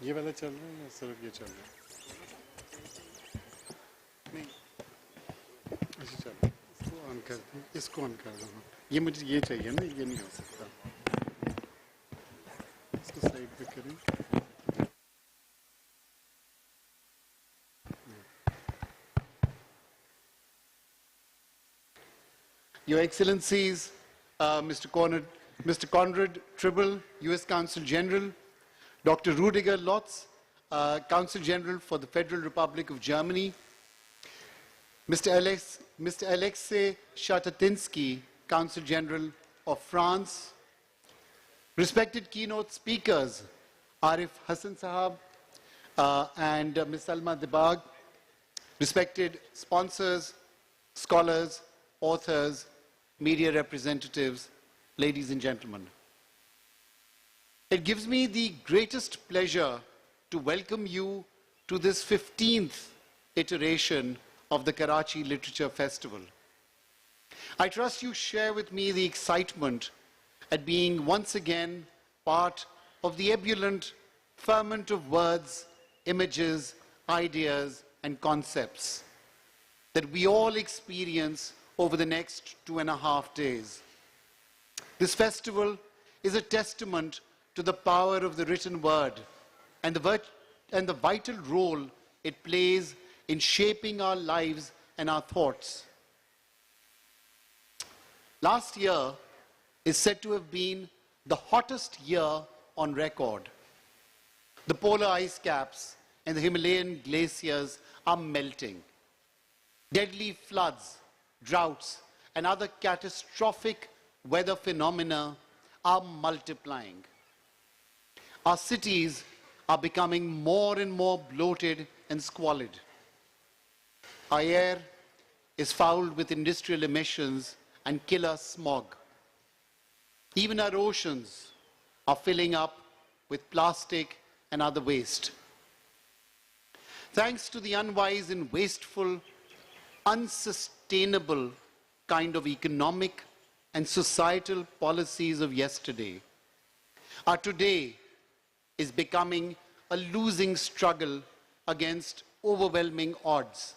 ये वाला चल रहा है या सिर्फ ये चल रहा है? नहीं, अच्छा चल रहा है। इसको ऑन कर दूँ, इसको ऑन कर दूँ। ये मुझे ये चाहिए ना, ये नहीं हो सकता। इसको साइड पे करें। Your Excellencies, Mr. Conrad Tribble, U.S. Consul General, Dr. Rudiger Lotz, Consul General for the Federal Republic of Germany, Mr. Alexei Shatatinsky, Consul General of France, respected keynote speakers, Arif Hassan Sahab and Ms. Salma Dibag, respected sponsors, scholars, authors, media representatives, ladies and gentlemen. It gives me the greatest pleasure to welcome you to this 15th iteration of the Karachi Literature Festival. I trust you share with me the excitement at being once again part of the ebullient ferment of words, images, ideas, and concepts that we all experience over the next 2.5 days. This festival is a testament to the power of the written word and the vital role it plays in shaping our lives and our thoughts. Last year is said to have been the hottest year on record. The polar ice caps and the Himalayan glaciers are melting. Deadly floods, droughts, and other catastrophic weather phenomena are multiplying. Our cities are becoming more and more bloated and squalid. Our air is fouled with industrial emissions and killer smog. Even our oceans are filling up with plastic and other waste. Thanks to the unwise and wasteful, unsustainable kind of economic and societal policies of yesterday, our today is becoming a losing struggle against overwhelming odds.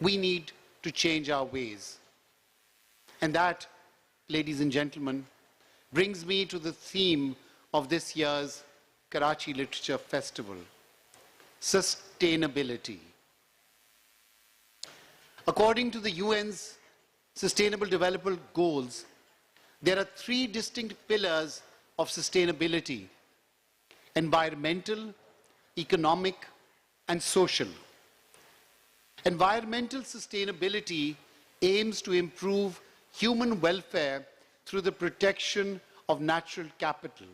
We need to change our ways. And that, ladies and gentlemen, brings me to the theme of this year's Karachi Literature Festival: sustainability. According to the UN's Sustainable Development Goals, there are 3 distinct pillars of sustainability: environmental, economic, and social. Environmental sustainability aims to improve human welfare through the protection of natural capital.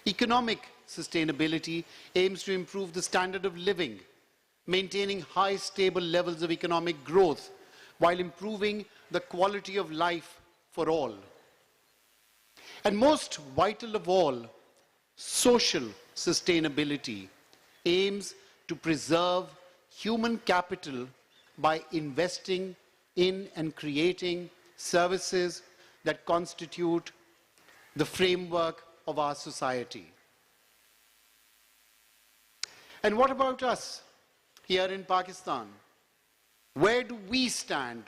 Economic sustainability aims to improve the standard of living, maintaining high, stable levels of economic growth while improving the quality of life for all. And most vital of all, social sustainability aims to preserve human capital by investing in and creating services that constitute the framework of our society. And what about us here in Pakistan? Where do we stand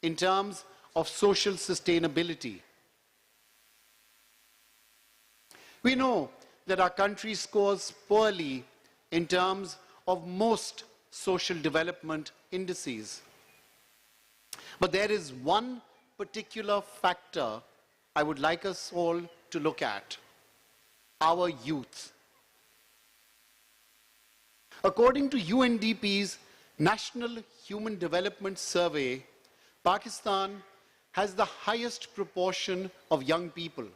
in terms of social sustainability? We know that our country scores poorly in terms of most social development indices. But there is one particular factor I would like us all to look at: our youth. According to UNDP's National Human Development Survey, Pakistan has the highest proportion of young people.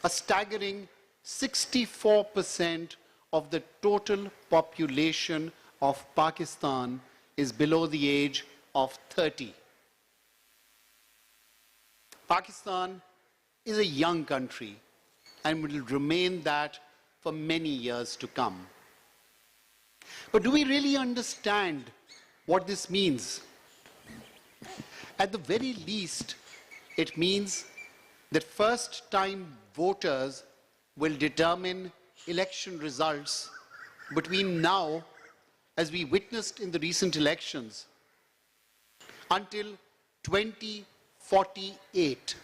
A staggering 64% of the total population of Pakistan is below the age of 30. Pakistan is a young country and will remain that for many years to come. But do we really understand what this means? At the very least, it means that first-time voters will determine election results between now, as we witnessed in the recent elections, until 2048.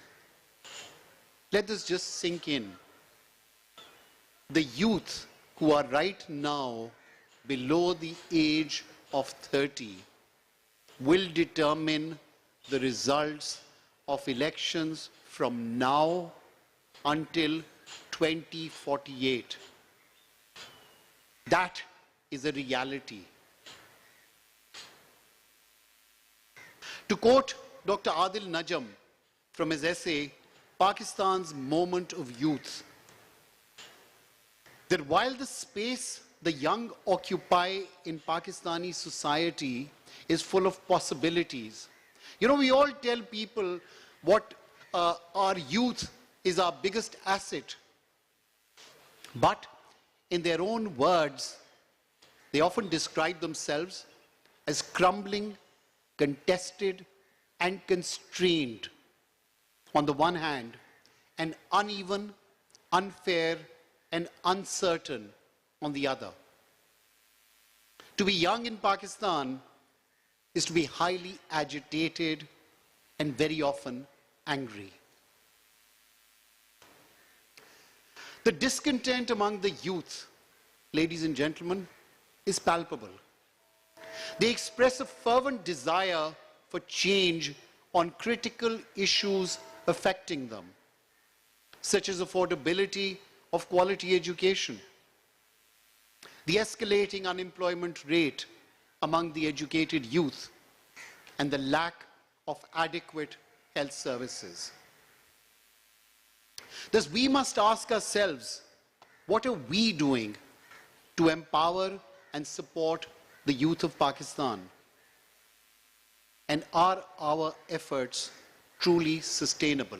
Let this just sink in. The youth who are right now below the age of 30 will determine the results of elections from now until 2048. That is a reality. To quote Dr. Adil Najam from his essay, Pakistan's Moment of Youth, that while the space the young occupy in Pakistani society is full of possibilities. You know, we all tell people what our youth is our biggest asset. But in their own words, they often describe themselves as crumbling, contested, and constrained on the one hand, and uneven, unfair, and uncertain on the other. To be young in Pakistan is to be highly agitated and very often angry. The discontent among the youth, ladies and gentlemen, is palpable. They express a fervent desire for change on critical issues affecting them, such as affordability of quality education, the escalating unemployment rate among the educated youth, and the lack of adequate health services. Thus, we must ask ourselves, what are we doing to empower and support the youth of Pakistan? And are our efforts truly sustainable?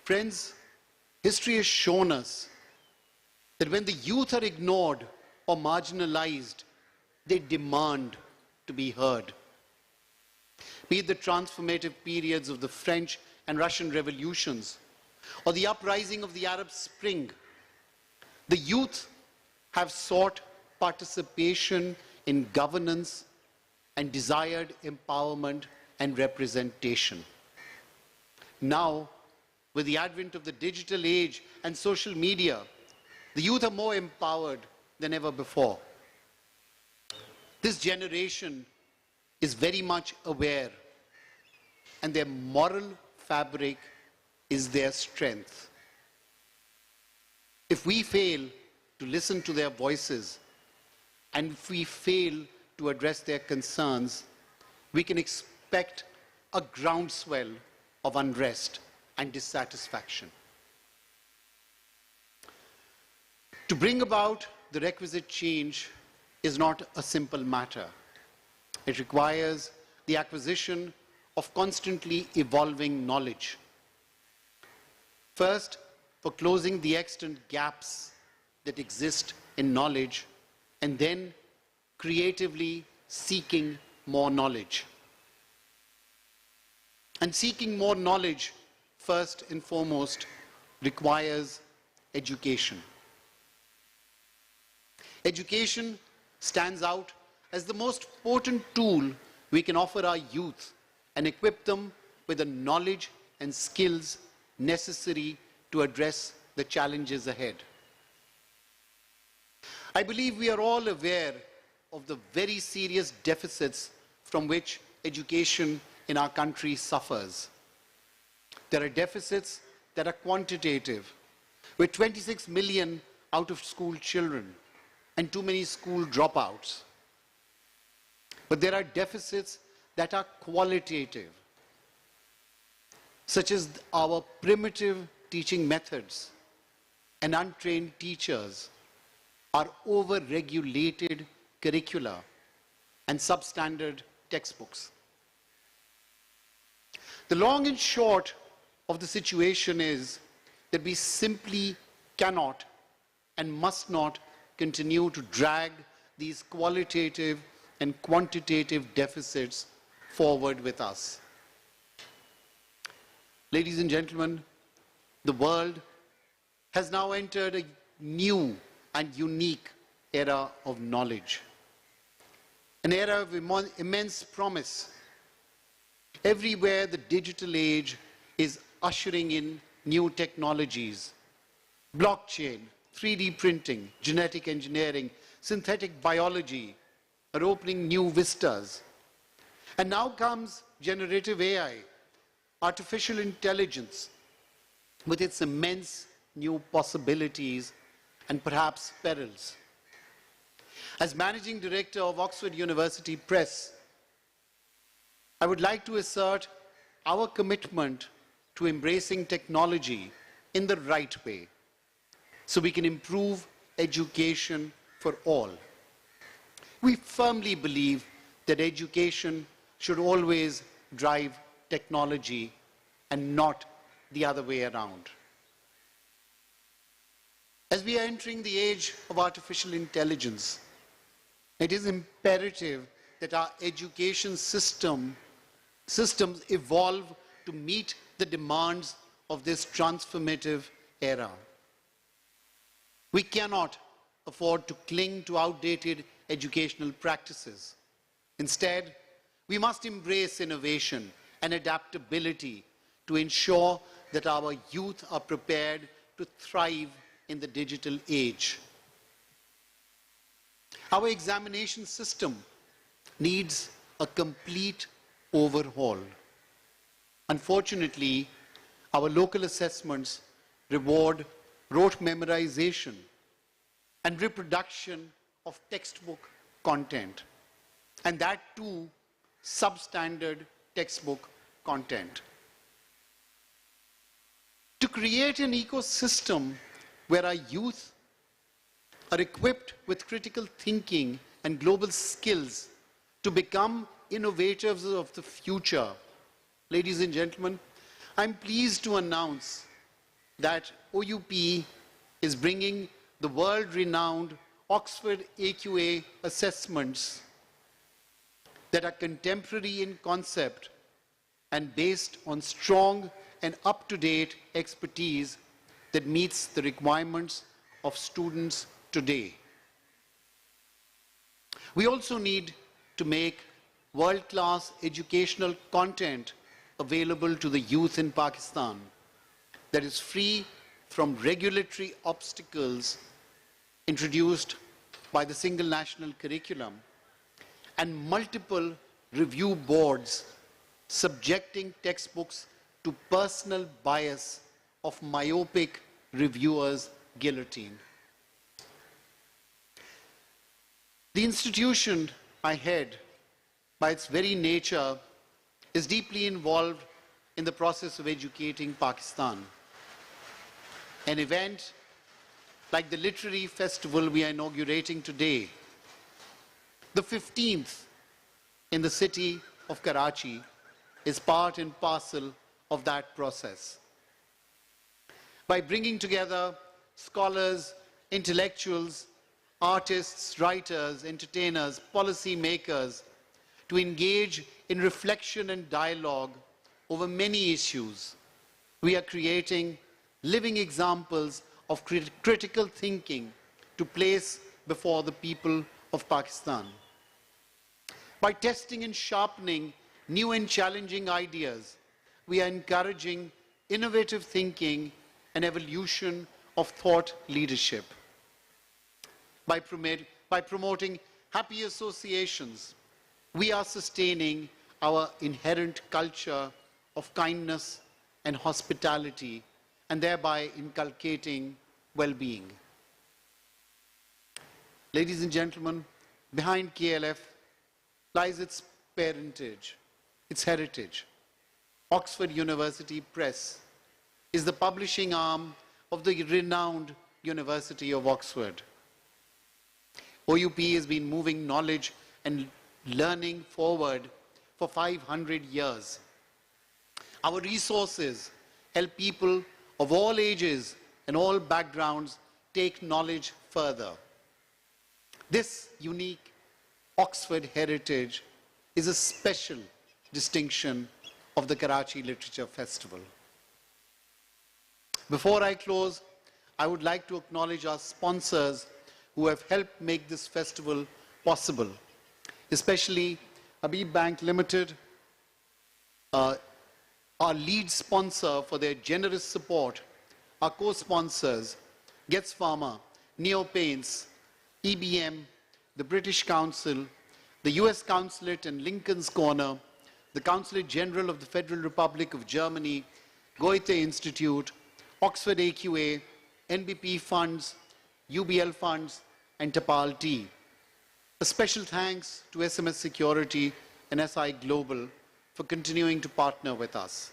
Friends, history has shown us that when the youth are ignored or marginalized, they demand to be heard. Be it the transformative periods of the French and Russian revolutions, or the uprising of the Arab Spring, the youth have sought participation in governance and desired empowerment and representation. Now, with the advent of the digital age and social media, the youth are more empowered than ever before. This generation is very much aware, and their moral fabric is their strength. If we fail to listen to their voices, and if we fail to address their concerns, we can expect a groundswell of unrest and dissatisfaction. To bring about the requisite change is not a simple matter. It requires the acquisition of constantly evolving knowledge. First, for closing the extant gaps that exist in knowledge, and then creatively seeking more knowledge. And seeking more knowledge, first and foremost, requires education. Education stands out as the most potent tool we can offer our youth and equip them with the knowledge and skills necessary to address the challenges ahead. I believe we are all aware of the very serious deficits from which education in our country suffers. There are deficits that are quantitative, with 26 million out-of-school children and too many school dropouts. But there are deficits that are qualitative, such as our primitive teaching methods and untrained teachers, our over-regulated curricula and substandard textbooks. The long and short of the situation is that we simply cannot and must not continue to drag these qualitative and quantitative deficits forward with us. Ladies and gentlemen, the world has now entered a new and unique era of knowledge, an era of immense promise. Everywhere the digital age is ushering in new technologies. Blockchain, 3D printing, genetic engineering, synthetic biology are opening new vistas. And now comes generative AI, artificial intelligence, with its immense new possibilities and perhaps perils. As Managing Director of Oxford University Press, I would like to assert our commitment to embracing technology in the right way so we can improve education for all. We firmly believe that education should always drive technology and not the other way around. As we are entering the age of artificial intelligence, it is imperative that our education systems evolve to meet the demands of this transformative era. We cannot afford to cling to outdated educational practices. Instead, we must embrace innovation and adaptability to ensure that our youth are prepared to thrive in the digital age. Our examination system needs a complete overhaul. Unfortunately, our local assessments reward rote memorization and reproduction of textbook content, and that too substandard textbook content. To create an ecosystem where our youth are equipped with critical thinking and global skills to become innovators of the future, ladies and gentlemen, I'm pleased to announce that OUP is bringing the world-renowned Oxford AQA assessments that are contemporary in concept and based on strong and up-to-date expertise that meets the requirements of students today. We also need to make world-class educational content available to the youth in Pakistan that is free from regulatory obstacles introduced by the single national curriculum and multiple review boards subjecting textbooks to personal bias of myopic reviewers' guillotine. The institution I head, by its very nature, is deeply involved in the process of educating Pakistan. An event like the literary festival we are inaugurating today, the 15th in the city of Karachi, is part and parcel of that process. By bringing together scholars, intellectuals, artists, writers, entertainers, policy makers to engage in reflection and dialogue over many issues, we are creating living examples of critical thinking to place before the people of Pakistan. By testing and sharpening new and challenging ideas, we are encouraging innovative thinking and evolution of thought leadership. By promoting happy associations, we are sustaining our inherent culture of kindness and hospitality and thereby inculcating well-being. Ladies and gentlemen, behind KLF lies its parentage, its heritage. Oxford University Press is the publishing arm of the renowned University of Oxford. OUP has been moving knowledge and learning forward for 500 years. Our resources help people of all ages and all backgrounds take knowledge further. This unique Oxford heritage is a special distinction of the Karachi Literature Festival. Before I close, I would like to acknowledge our sponsors who have helped make this festival possible, especially Habib Bank Limited, our lead sponsor for their generous support, our co-sponsors, Getz Pharma, Neo Paints, EBM, the British Council, the US Consulate and Lincoln's Corner, the Consulate General of the Federal Republic of Germany, Goethe Institute, Oxford AQA, NBP Funds, UBL Funds, and Tapal Tea. A special thanks to SMS Security and SI Global for continuing to partner with us.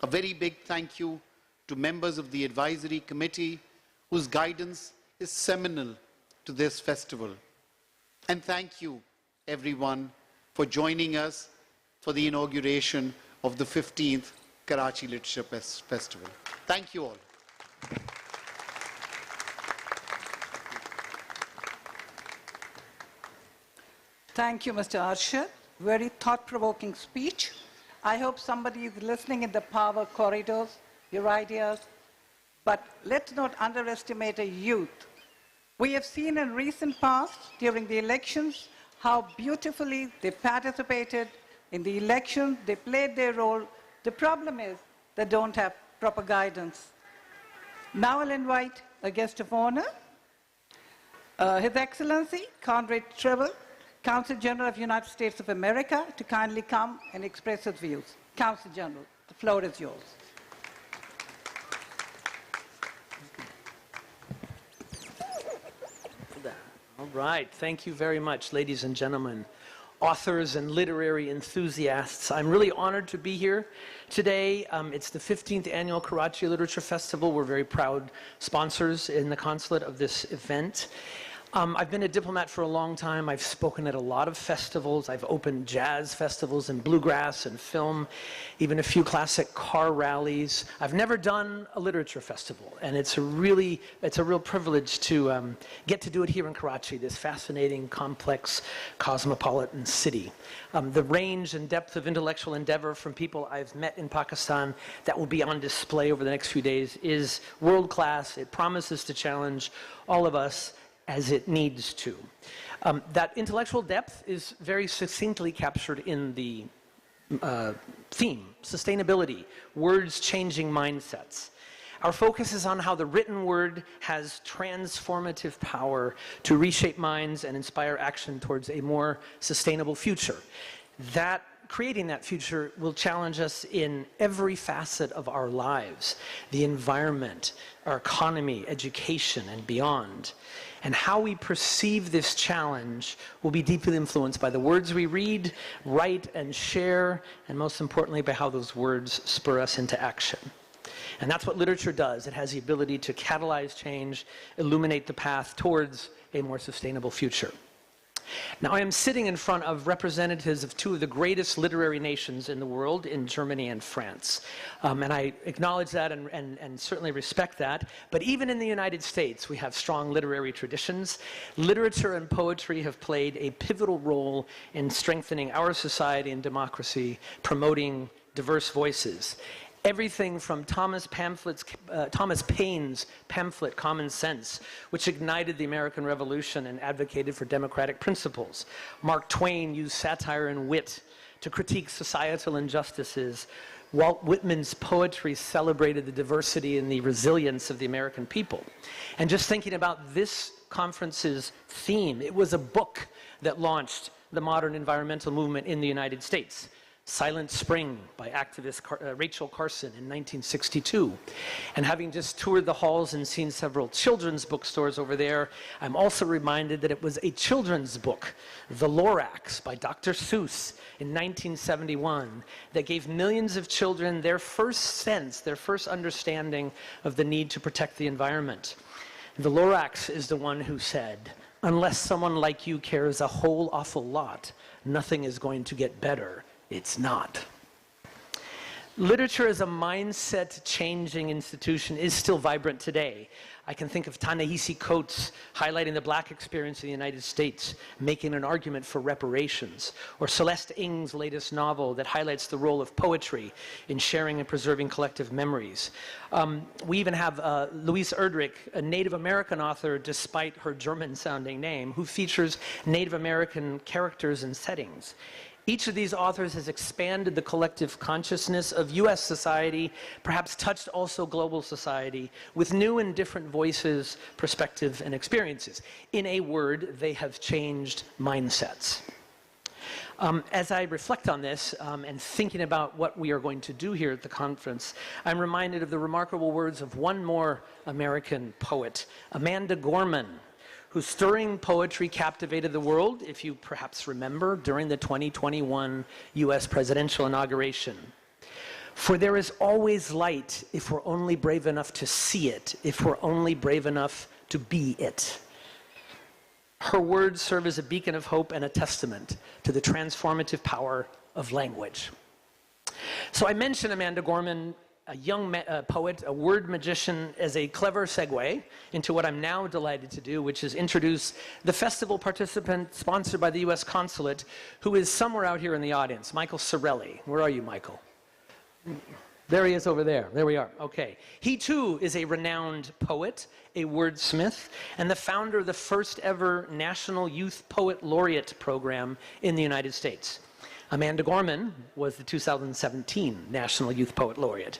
A very big thank you to members of the Advisory Committee whose guidance is seminal to this festival. And thank you, everyone, for joining us for the inauguration of the 15th Karachi Literature Festival. Thank you all. Thank you, Mr. Arshad. Very thought-provoking speech. I hope somebody is listening in the power corridors, your ideas. But let's not underestimate a youth. We have seen in recent past, during the elections, how beautifully they participated in the election, they played their role. The problem is they don't have proper guidance. Now I'll invite a guest of honor, His Excellency Conrad Tribble, Consul General of the United States of America, to kindly come and express his views. Consul General, the floor is yours. All right, thank you very much, ladies and gentlemen, authors and literary enthusiasts. I'm really honored to be here today. It's the 15th Annual Karachi Literature Festival. We're very proud sponsors in the consulate of this event. I've been a diplomat for a long time. I've spoken at a lot of festivals. I've opened jazz festivals and bluegrass and film, even a few classic car rallies. I've never done a literature festival, and it's a real privilege to get to do it here in Karachi, this fascinating, complex, cosmopolitan city. The range and depth of intellectual endeavor from people I've met in Pakistan that will be on display over the next few days is world-class. It promises to challenge all of us as it needs to. That intellectual depth is very succinctly captured in the theme, sustainability, words changing mindsets. Our focus is on how the written word has transformative power to reshape minds and inspire action towards a more sustainable future. Creating that future will challenge us in every facet of our lives, the environment, our economy, education, and beyond. And how we perceive this challenge will be deeply influenced by the words we read, write, and share, and most importantly, by how those words spur us into action. And that's what literature does. It has the ability to catalyze change, illuminate the path towards a more sustainable future. Now, I am sitting in front of representatives of two of the greatest literary nations in the world, in Germany and France. And I acknowledge that and certainly respect that. But even in the United States, we have strong literary traditions. Literature and poetry have played a pivotal role in strengthening our society and democracy, promoting diverse voices. Everything from Thomas Paine's pamphlet, Common Sense, which ignited the American Revolution and advocated for democratic principles. Mark Twain used satire and wit to critique societal injustices. Walt Whitman's poetry celebrated the diversity and the resilience of the American people. And just thinking about this conference's theme, it was a book that launched the modern environmental movement in the United States. Silent Spring by activist Rachel Carson in 1962. And having just toured the halls and seen several children's bookstores over there, I'm also reminded that it was a children's book, The Lorax by Dr. Seuss in 1971, that gave millions of children their first sense, their first understanding of the need to protect the environment. The Lorax is the one who said, "Unless someone like you cares a whole awful lot, nothing is going to get better. It's not." Literature as a mindset-changing institution is still vibrant today. I can think of Ta-Nehisi Coates highlighting the black experience in the United States, making an argument for reparations, or Celeste Ng's latest novel that highlights the role of poetry in sharing and preserving collective memories. We even have Louise Erdrich, a Native American author, despite her German-sounding name, who features Native American characters and settings. Each of these authors has expanded the collective consciousness of US society, perhaps touched also global society, with new and different voices, perspectives, and experiences. In a word, they have changed mindsets. As I reflect on this and thinking about what we are going to do here at the conference, I'm reminded of the remarkable words of one more American poet, Amanda Gorman, whose stirring poetry captivated the world, if you perhaps remember, during the 2021 US presidential inauguration. For there is always light if we're only brave enough to see it, if we're only brave enough to be it. Her words serve as a beacon of hope and a testament to the transformative power of language. So I mentioned Amanda Gorman, a young poet, a word magician, as a clever segue into what I'm now delighted to do, which is introduce the festival participant sponsored by the US Consulate, who is somewhere out here in the audience, Michael Sorelli. Where are you, Michael? There he is over there. There we are. Okay. He too is a renowned poet, a wordsmith, and the founder of the first ever National Youth Poet Laureate program in the United States. Amanda Gorman was the 2017 National Youth Poet Laureate.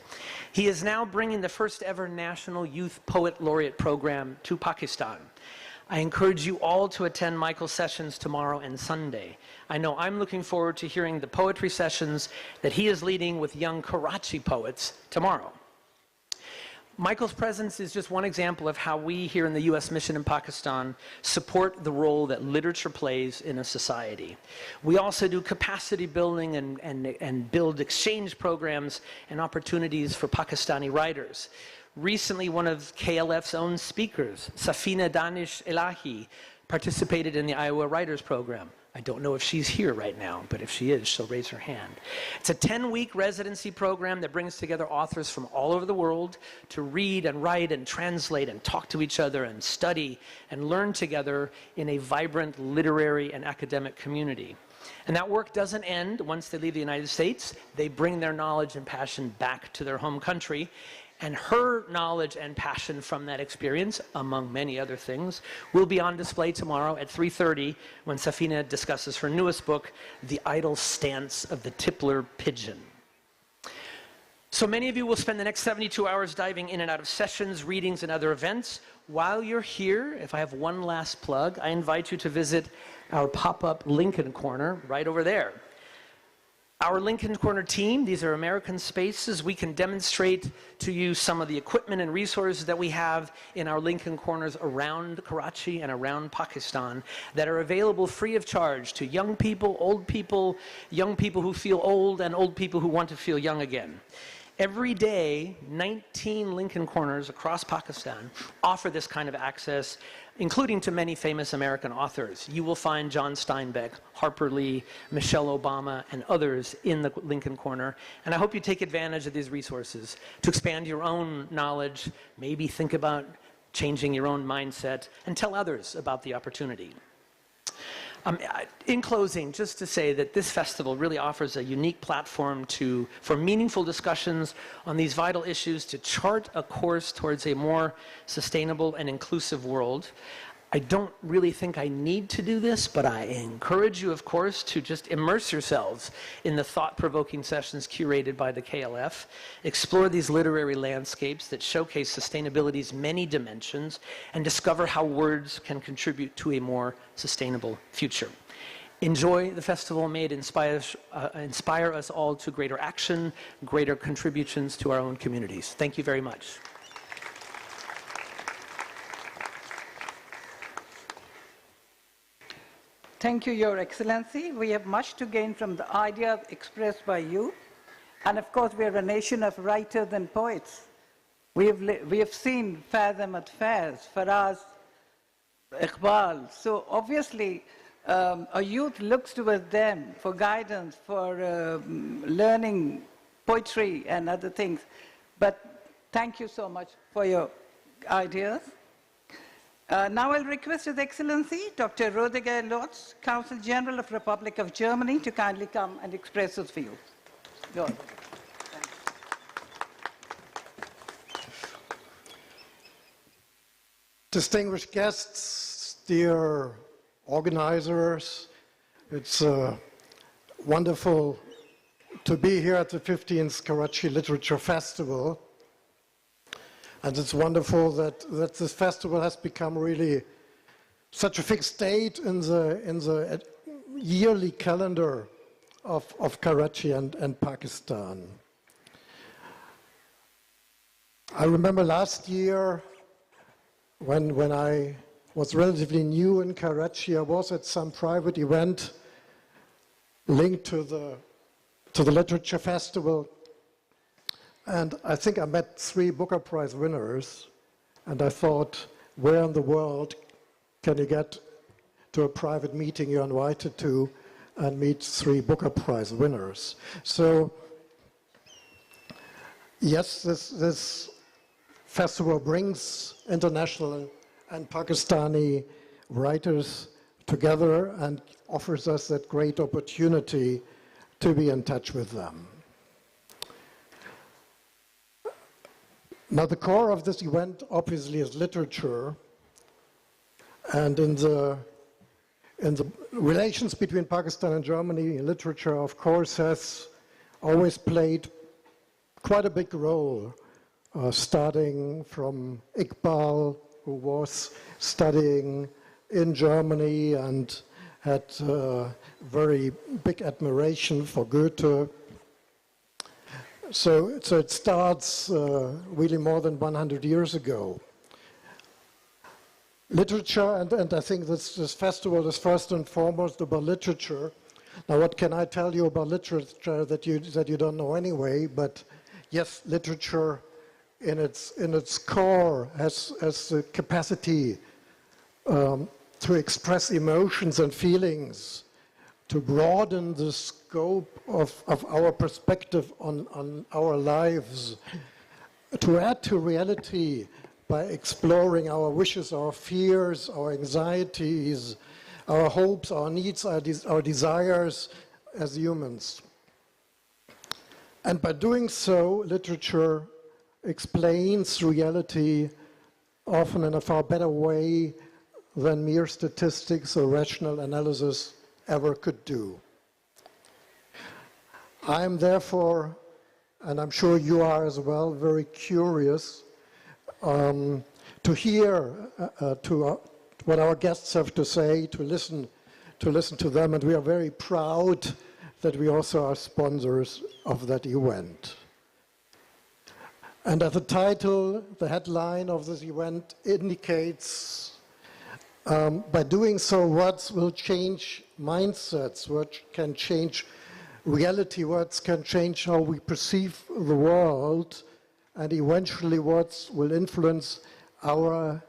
He is now bringing the first ever National Youth Poet Laureate program to Pakistan. I encourage you all to attend Michael's sessions tomorrow and Sunday. I know I'm looking forward to hearing the poetry sessions that he is leading with young Karachi poets tomorrow. Michael's presence is just one example of how we here in the U.S. Mission in Pakistan support the role that literature plays in a society. We also do capacity building and build exchange programs and opportunities for Pakistani writers. Recently, one of KLF's own speakers, Safina Danish Elahi, participated in the Iowa Writers Program. I don't know if she's here right now, but if she is, she'll raise her hand. It's a 10-week residency program that brings together authors from all over the world to read and write and translate and talk to each other and study and learn together in a vibrant literary and academic community. And that work doesn't end once they leave the United States. They bring their knowledge and passion back to their home country. And her knowledge and passion from that experience, among many other things, will be on display tomorrow at 3:30 when Safina discusses her newest book, The Idle Stance of the Tippler Pigeon. So many of you will spend the next 72 hours diving in and out of sessions, readings, and other events. While you're here, if I have one last plug, I invite you to visit our pop-up Lincoln Corner right over there. Our Lincoln Corner team, these are American spaces. We can demonstrate to you some of the equipment and resources that we have in our Lincoln Corners around Karachi and around Pakistan that are available free of charge to young people, old people, young people who feel old, and old people who want to feel young again. Every day, 19 Lincoln Corners across Pakistan offer this kind of access, including to many famous American authors. You will find John Steinbeck, Harper Lee, Michelle Obama, and others in the Lincoln Corner. And I hope you take advantage of these resources to expand your own knowledge, maybe think about changing your own mindset, and tell others about the opportunity. In closing, just to say that this festival really offers a unique platform for meaningful discussions on these vital issues to chart a course towards a more sustainable and inclusive world. I don't really think I need to do this, but I encourage you, of course, to just immerse yourselves in the thought-provoking sessions curated by the KLF, explore these literary landscapes that showcase sustainability's many dimensions, and discover how words can contribute to a more sustainable future. Enjoy the festival. May it inspire us all to greater action, greater contributions to our own communities. Thank you very much. Thank you, Your Excellency. We have much to gain from the ideas expressed by you. And of course, we are a nation of writers and poets. We have seen Faiz Ahmad Faiz, Faraz, Iqbal. So obviously, our youth looks towards them for guidance, for learning poetry and other things. But thank you so much for your ideas. Now I'll request His Excellency, Dr. Rudiger Lotz, Consul General of Republic of Germany, to kindly come and express his views. Go ahead. Distinguished guests, dear organizers, it's wonderful to be here at the 15th Karachi Literature Festival. And it's wonderful that this festival has become really such a fixed date in the yearly calendar of Karachi and Pakistan. I remember last year when I was relatively new in Karachi, I was at some private event linked to the Literature Festival. And I think I met 3 Booker Prize winners, and I thought, where in the world can you get to a private meeting you're invited to and meet 3 Booker Prize winners? So, yes, this festival brings international and Pakistani writers together and offers us that great opportunity to be in touch with them. Now, the core of this event obviously is literature, and in the relations between Pakistan and Germany, literature, of course, has always played quite a big role, starting from Iqbal, who was studying in Germany and had very big admiration for Goethe. So it starts really more than 100 years ago. Literature, and I think this festival is first and foremost about literature. Now, what can I tell you about literature that you don't know anyway? But yes, literature in its core has the capacity to express emotions and feelings, to broaden the scope of our perspective on our lives, to add to reality by exploring our wishes, our fears, our anxieties, our hopes, our needs, our desires as humans. And by doing so, literature explains reality often in a far better way than mere statistics or rational analysis ever could do. I am therefore, and I'm sure you are as well, very curious to hear what our guests have to say, to listen to them, and we are very proud that we also are sponsors of that event. And as the title, the headline of this event indicates, by doing so, words will change mindsets, words can change reality, words can change how we perceive the world, and eventually words will influence our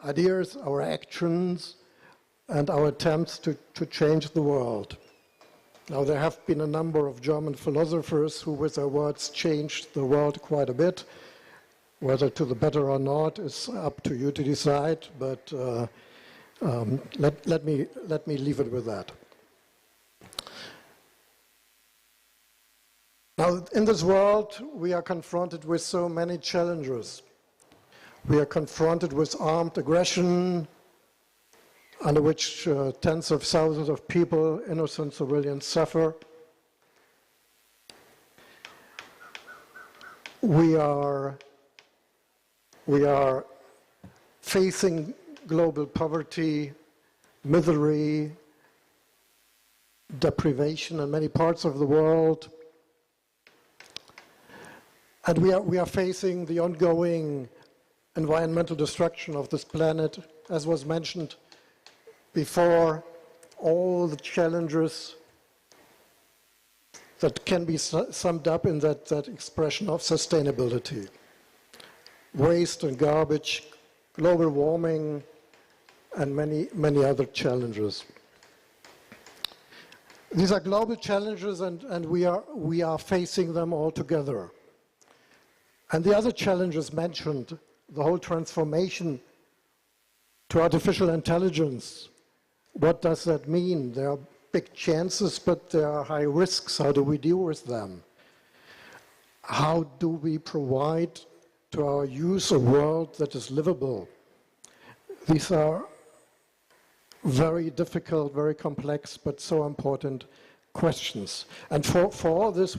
ideas, our actions, and our attempts to change the world. Now, there have been a number of German philosophers who, with their words, changed the world quite a bit. Whether to the better or not is up to you to decide, but let me leave it with that. Now, in this world, we are confronted with so many challenges. We are confronted with armed aggression, under which tens of thousands of people, innocent civilians, suffer. We are facing global poverty, misery, deprivation in many parts of the world. And we are facing the ongoing environmental destruction of this planet, as was mentioned before, all the challenges that can be summed up in that expression of sustainability. Waste and garbage, global warming, and many other challenges. These are global challenges, and we are facing them all together. And the other challenges mentioned, the whole transformation to artificial intelligence, what does that mean? There are big chances, but there are high risks. How do we deal with them? How do we provide to our youth a world that is livable? These are very difficult, very complex, but so important questions. And for all this,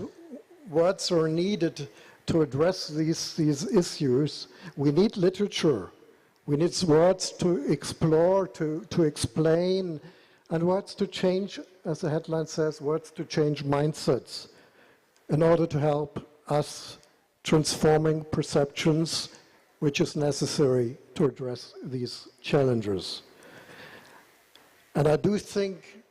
words are needed to address these issues. We need literature. We need words to explore, to explain, and words to change, as the headline says, words to change mindsets in order to help us transforming perceptions, which is necessary to address these challenges. And I do think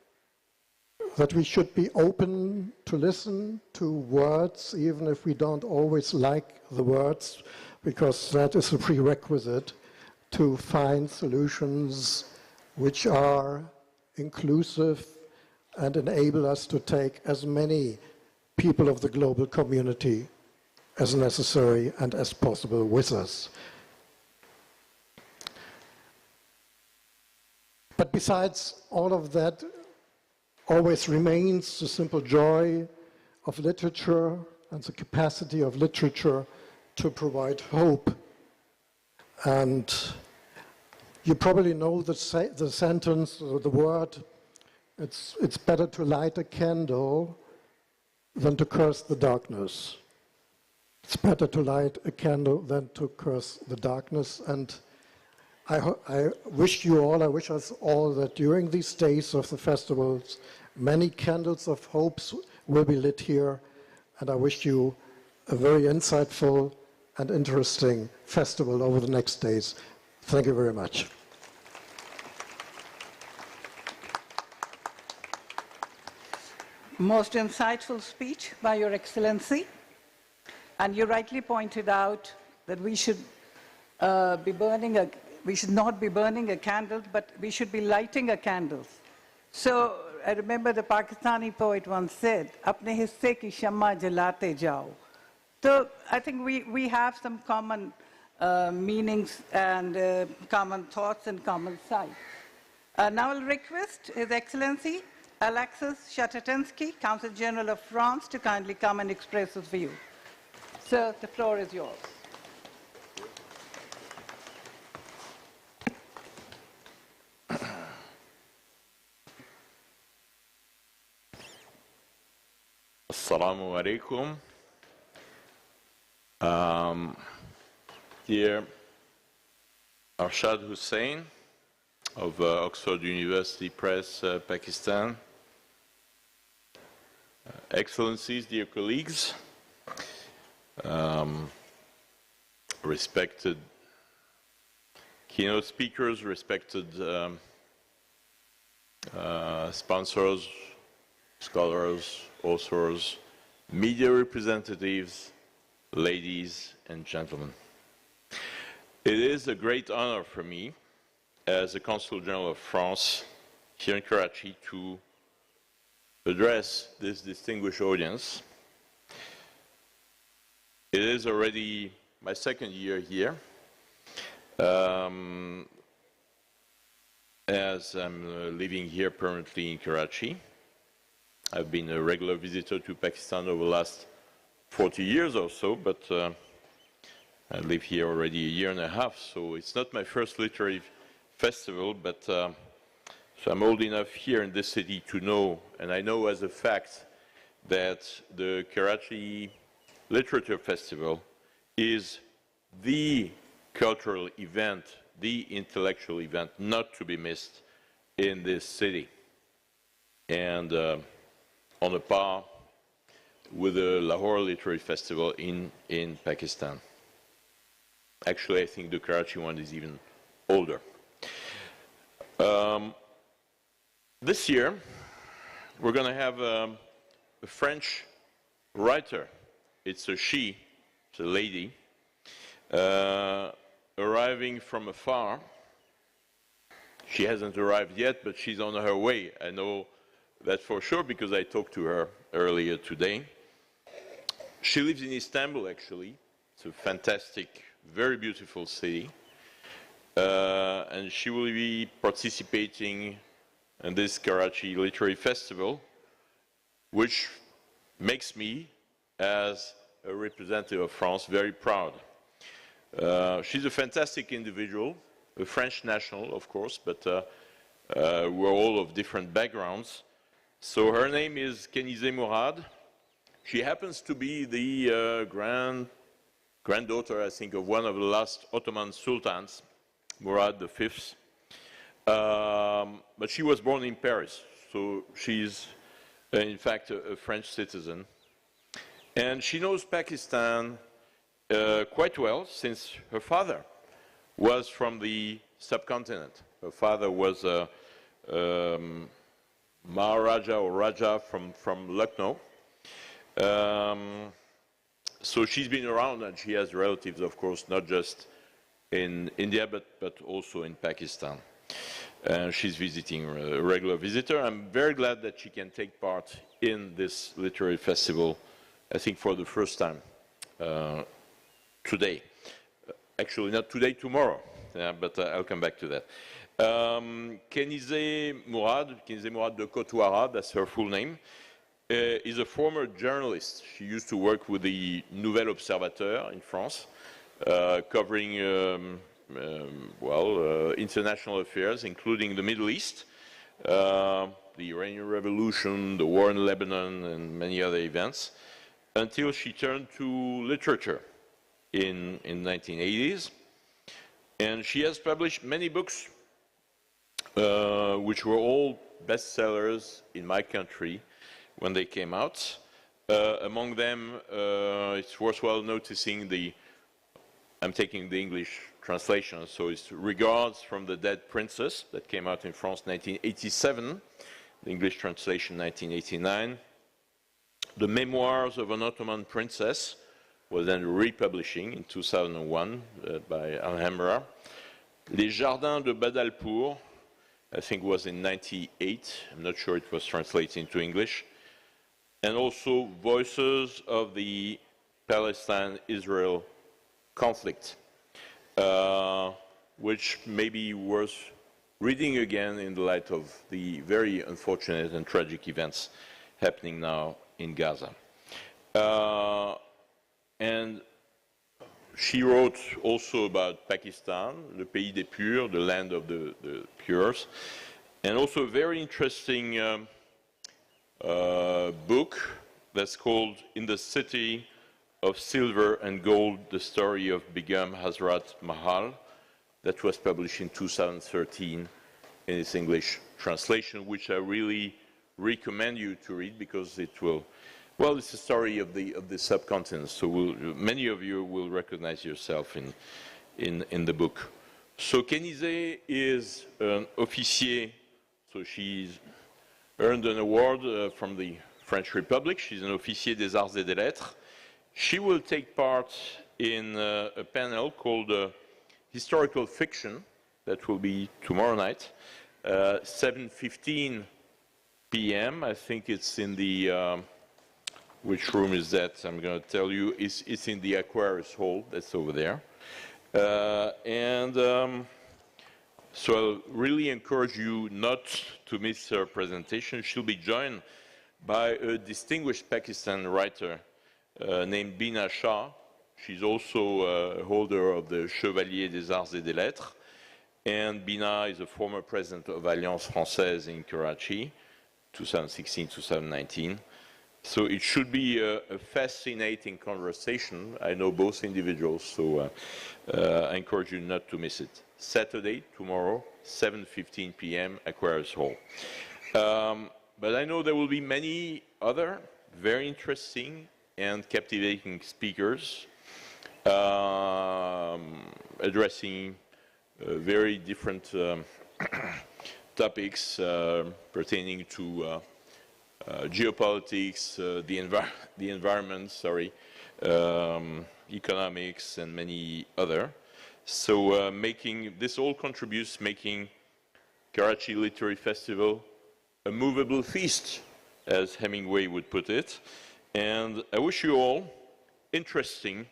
that we should be open to listen to words, even if we don't always like the words, because that is a prerequisite to find solutions which are inclusive and enable us to take as many people of the global community as necessary and as possible with us. But besides all of that, always remains the simple joy of literature and the capacity of literature to provide hope. And you probably know the sentence or the word, it's better to light a candle than to curse the darkness. It's better to light a candle than to curse the darkness. And I wish you all, I wish us all that during these days of the festivals, many candles of hopes will be lit here. And I wish you a very insightful and interesting festival over the next days. Thank you very much. Most insightful speech by Your Excellency. And you rightly pointed out that we should not be burning a candle, but we should be lighting a candle. So I remember the Pakistani poet once said, "Apne hisse ki shamma jalate jao." So I think we have some common meanings and common thoughts and common sight. Now I'll request His Excellency Alexis Shatatinsky, Consul General of France, to kindly come and express his view. Sir, the floor is yours. Assalamu alaikum. Dear Arshad Hussain of Oxford University Press, Pakistan, Excellencies, dear colleagues, respected keynote speakers, respected sponsors, scholars, authors, media representatives, ladies and gentlemen. It is a great honor for me as the Consul General of France here in Karachi to address this distinguished audience. It is already my second year here, as I'm living here permanently in Karachi. I've been a regular visitor to Pakistan over the last 40 years or so, but I live here already a year and a half, so it's not my first literary festival, but so I'm old enough here in this city to know, and I know as a fact, that the Karachi Literature Festival is the cultural event, the intellectual event not to be missed in this city. And on a par with the Lahore Literary Festival in Pakistan. Actually, I think the Karachi one is even older. This year, we're going to have a French writer. It's a she, it's a lady, arriving from afar. She hasn't arrived yet, but she's on her way. I know that's for sure, because I talked to her earlier today. She lives in Istanbul, actually. It's a fantastic, very beautiful city. And she will be participating in this Karachi Literary Festival, which makes me, as a representative of France, very proud. She's a fantastic individual, a French national, of course, but we're all of different backgrounds. So her name is Kenizeh Mourad. She happens to be the granddaughter, I think, of one of the last Ottoman sultans, Murad V. But she was born in Paris, so she's in fact a French citizen. And she knows Pakistan quite well, since her father was from the subcontinent. Her father was a Maharaja or Raja from Lucknow. So she's been around, and she has relatives, of course, not just in India, but also in Pakistan. She's visiting, a regular visitor. I'm very glad that she can take part in this literary festival, I think for the first time today. Actually, not today, tomorrow, but I'll come back to that. Kenizeh Mourad de Kotwara, that's her full name, is a former journalist. She used to work with the Nouvel Observateur in France, covering international affairs, including the Middle East, the Iranian Revolution, the war in Lebanon, and many other events, until she turned to literature in 1980s. And she has published many books, which were all bestsellers in my country when they came out. Among them, it's worthwhile noticing I'm taking the English translation, so it's Regards from the Dead Princess, that came out in France 1987, the English translation 1989. The Memoirs of an Ottoman Princess was then republishing in 2001 by Alhambra. Les Jardins de Badalpour, I think was in 98, I'm not sure it was translated into English. And also Voices of the Palestine-Israel Conflict, which may be worth reading again in the light of the very unfortunate and tragic events happening now in Gaza. And she wrote also about Pakistan, le pays des purs, the land of the pures, and also a very interesting book that's called In the City of Silver and Gold, the story of Begum Hazrat Mahal, that was published in 2013 in its English translation, which I really recommend you to read, because it will, well, it's a story of the subcontinent, so many of you will recognize yourself in the book. So Kenizeh is an officier, so she's earned an award from the French Republic. She's an officier des arts et des lettres. She will take part in a panel called Historical Fiction, that will be tomorrow night, 7:15 p.m. I think it's in the, which room is that? I'm going to tell you. It's in the Aquarius Hall, that's over there. So I'll really encourage you not to miss her presentation. She'll be joined by a distinguished Pakistan writer named Bina Shah. She's also a holder of the Chevalier des Arts et des Lettres. And Bina is a former president of Alliance Française in Karachi, 2016-2019. So it should be a fascinating conversation. I know both individuals, so I encourage you not to miss it. Saturday, tomorrow, 7:15 p.m., Aquarius Hall. But I know there will be many other very interesting and captivating speakers addressing very different topics pertaining to geopolitics, the environment, economics, and many other. So this all contributes making Karachi Literary Festival a movable feast, as Hemingway would put it. And I wish you all interesting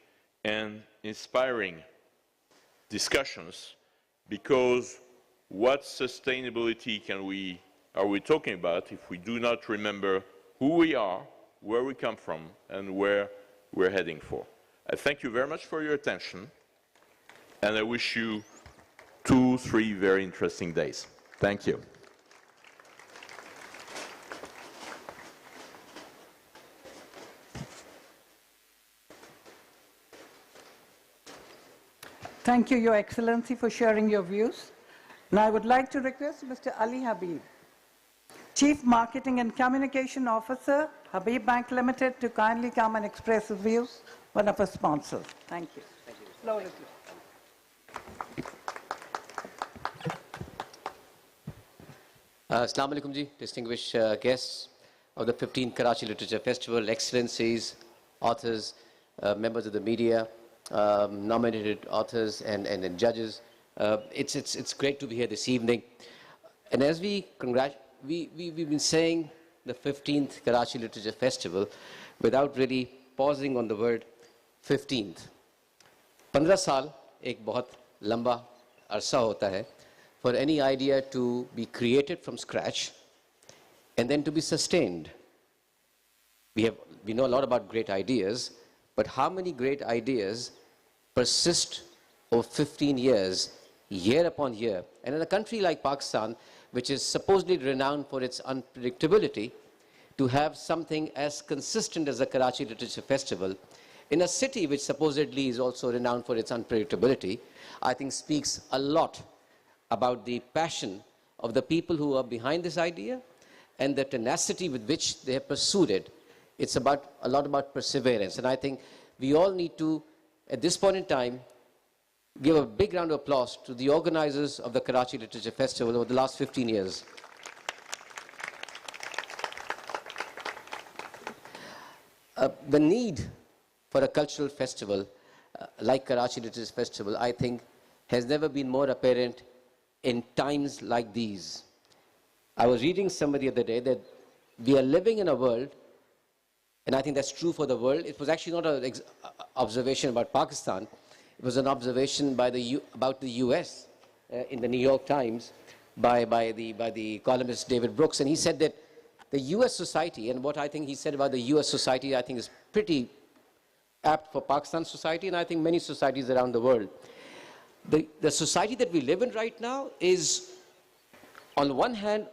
and inspiring discussions, because what sustainability are we talking about if we do not remember who we are, where we come from, and where we're heading for? I thank you very much for your attention, and I wish you 2-3 very interesting days. Thank you. Thank you, Your Excellency, for sharing your views. Now I would like to request Mr. Ali Habib, Chief Marketing and Communication Officer, Habib Bank Limited, to kindly come and express his views, one of our sponsors. Thank you. Thank you. Floor is yours. Assalamu alaikum ji, distinguished guests of the 15th Karachi Literature Festival, excellencies, authors, members of the media, nominated authors and judges. It's great to be here this evening. And as we've been saying the 15th Karachi Literature Festival without really pausing on the word 15th. 15 साल एक बहुत लंबा अरसा होता है for any idea to be created from scratch and then to be sustained. We know a lot about great ideas, but how many great ideas persist over 15 years, year upon year? And in a country like Pakistan, which is supposedly renowned for its unpredictability, to have something as consistent as the Karachi Literature Festival, in a city which supposedly is also renowned for its unpredictability, I think speaks a lot about the passion of the people who are behind this idea and the tenacity with which they have pursued it. It's a lot about perseverance. And I think we all need to, at this point in time, give a big round of applause to the organizers of the Karachi Literature Festival over the last 15 years. The need for a cultural festival like Karachi Literature Festival, I think, has never been more apparent in times like these. I was reading somebody the other day that we are living in a world, and I think that's true for the world. It was actually not an observation about Pakistan. It was an observation about the US in the New York Times by the columnist David Brooks. And he said that the US society, and what I think he said about the US society, I think is pretty apt for Pakistan society, and I think many societies around the world. The society that we live in right now is, on one hand,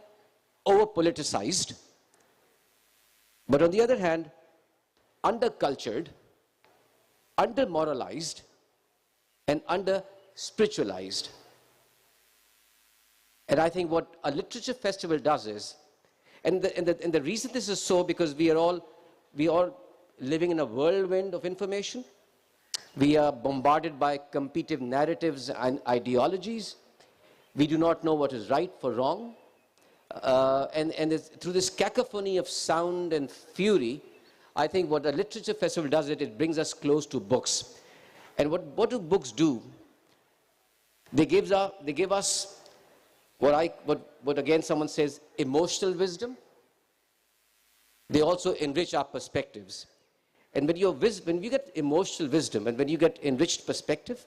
over-politicized, but on the other hand, under-cultured, under-moralized, and under-spiritualized. And I think what a literature festival does is, and the reason this is so, because we are all living in a whirlwind of information. We are bombarded by competitive narratives and ideologies. We do not know what is right for wrong. And through this cacophony of sound and fury, I think what a literature festival does, it brings us close to books. And what do books do? They give us what again someone says, emotional wisdom. They also enrich our perspectives. And when you get emotional wisdom and when you get enriched perspective,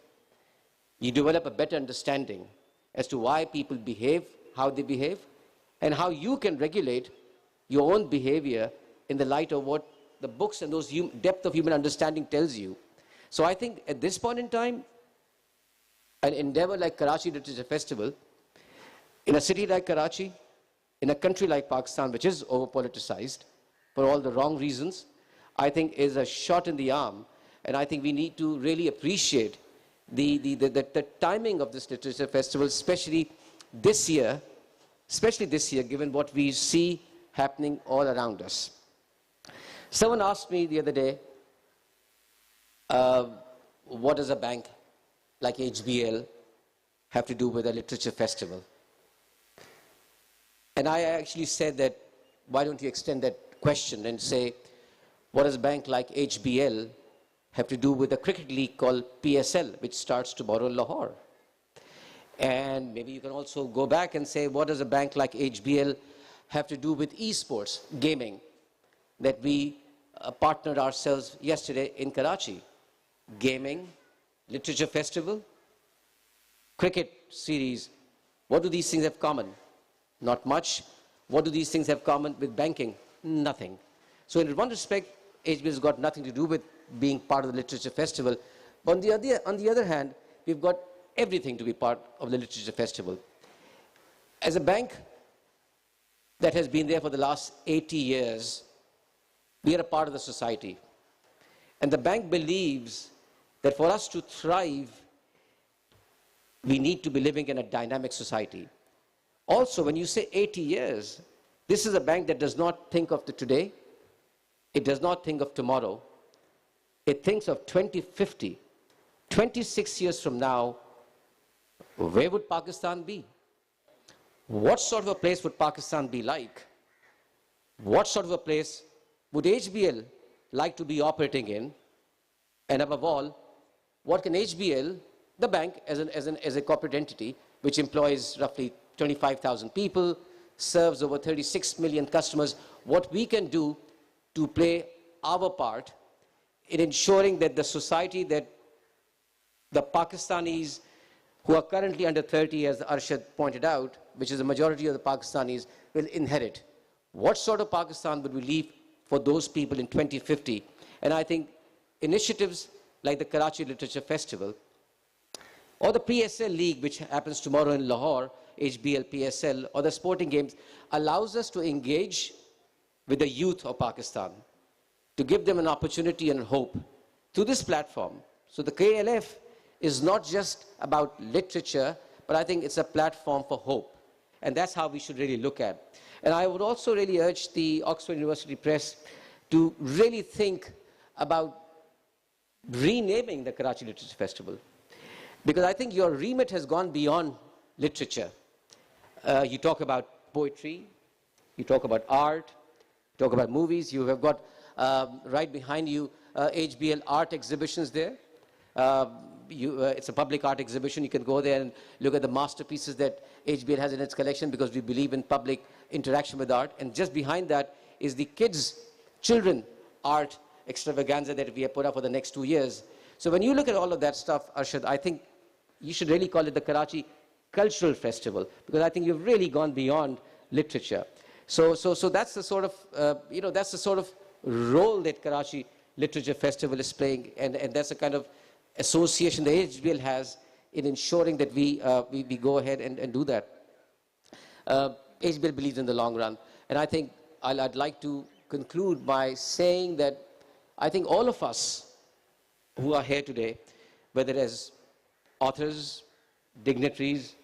you develop a better understanding as to why people behave, how they behave, and how you can regulate your own behavior in the light of what the books and those depth of human understanding tells you. So I think at this point in time, an endeavor like Karachi Literature Festival, in a city like Karachi, in a country like Pakistan, which is over-politicized for all the wrong reasons, I think is a shot in the arm. And I think we need to really appreciate the timing of this literature festival, especially this year, given what we see happening all around us. Someone asked me the other day, what does a bank like HBL have to do with a literature festival? And I actually said that, why don't you extend that question and say, what does a bank like HBL have to do with a cricket league called PSL, which starts tomorrow in Lahore? And maybe you can also go back and say, what does a bank like HBL have to do with esports, gaming, that we partnered ourselves yesterday in Karachi. Gaming, literature festival, cricket series. What do these things have common? Not much. What do these things have common with banking? Nothing. So in one respect, HBL has got nothing to do with being part of the literature festival. But on the other hand, we've got everything to be part of the literature festival. As a bank that has been there for the last 80 years, we are a part of the society. And the bank believes that for us to thrive, we need to be living in a dynamic society. Also, when you say 80 years, this is a bank that does not think of the today. It does not think of tomorrow. It thinks of 2050. 26 years from now, where would Pakistan be? What sort of a place would Pakistan be like? What sort of a place would HBL like to be operating in? And above all, what can HBL, the bank as a corporate entity, which employs roughly 25,000 people, serves over 36 million customers, what we can do to play our part in ensuring that the society that the Pakistanis who are currently under 30, as Arshad pointed out, which is the majority of the Pakistanis, will inherit. What sort of Pakistan would we leave for those people in 2050? And I think initiatives like the Karachi Literature Festival or the PSL League, which happens tomorrow in Lahore, HBL PSL, or the sporting games, allows us to engage with the youth of Pakistan, to give them an opportunity and hope through this platform. So the KLF is not just about literature, but I think it's a platform for hope. And that's how we should really look at. And I would also really urge the Oxford University Press to really think about renaming the Karachi Literature Festival. Because I think your remit has gone beyond literature. You talk about poetry, you talk about art, you talk about movies. You have got right behind you HBL art exhibitions there. It's a public art exhibition. You can go there and look at the masterpieces that HBL has in its collection, because we believe in public interaction with art. And just behind that is the children art extravaganza that we have put up for the next 2 years. So when you look at all of that stuff, Arshad, I think you should really call it the Karachi Cultural Festival, because I think you've really gone beyond literature. So that's the sort of, that's the sort of role that Karachi Literature Festival is playing, and that's the kind of association the HBL has in ensuring that we go ahead and do that. HBL believes in the long run, and I think I'd like to conclude by saying that I think all of us who are here today, whether as authors, dignitaries,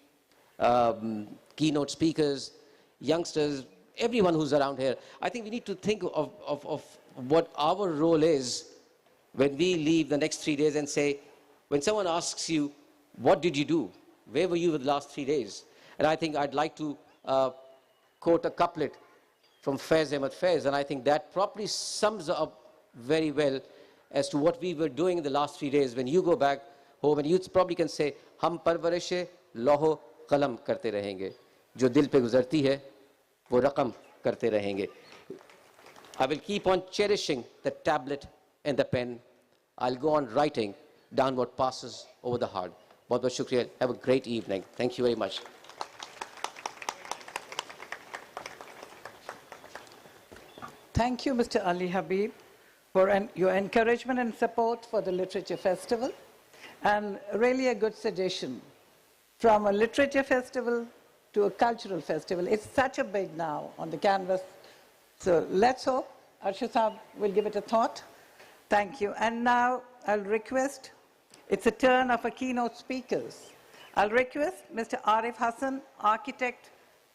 keynote speakers, youngsters, everyone who's around here, I think we need to think of what our role is when we leave the next 3 days and say, when someone asks you, what did you do? Where were you for the last 3 days? And I think I'd like to quote a couplet from Faiz Ahmad Faiz, and I think that probably sums up very well as to what we were doing in the last 3 days. When you go back home, and you probably can say, हम परवरिश लौहो कलम करते रहेंगे, जो दिल पे गुजरती है, वो रकम करते रहेंगे. I will keep on cherishing the tablet and the pen. I'll go on writing down what passes over the heart. बहुत बहुत शुक्रिया. Have a great evening. Thank you very much. Thank you, Mr. Ali Habib, for your encouragement and support for the Literature Festival, and really a good suggestion. From a literature festival to a cultural festival, it's such a big now on the canvas. So let's hope Arshad Saab will give it a thought. Thank you. And now I'll request, it's a turn of our keynote speakers. I'll request Mr. Arif Hassan, architect,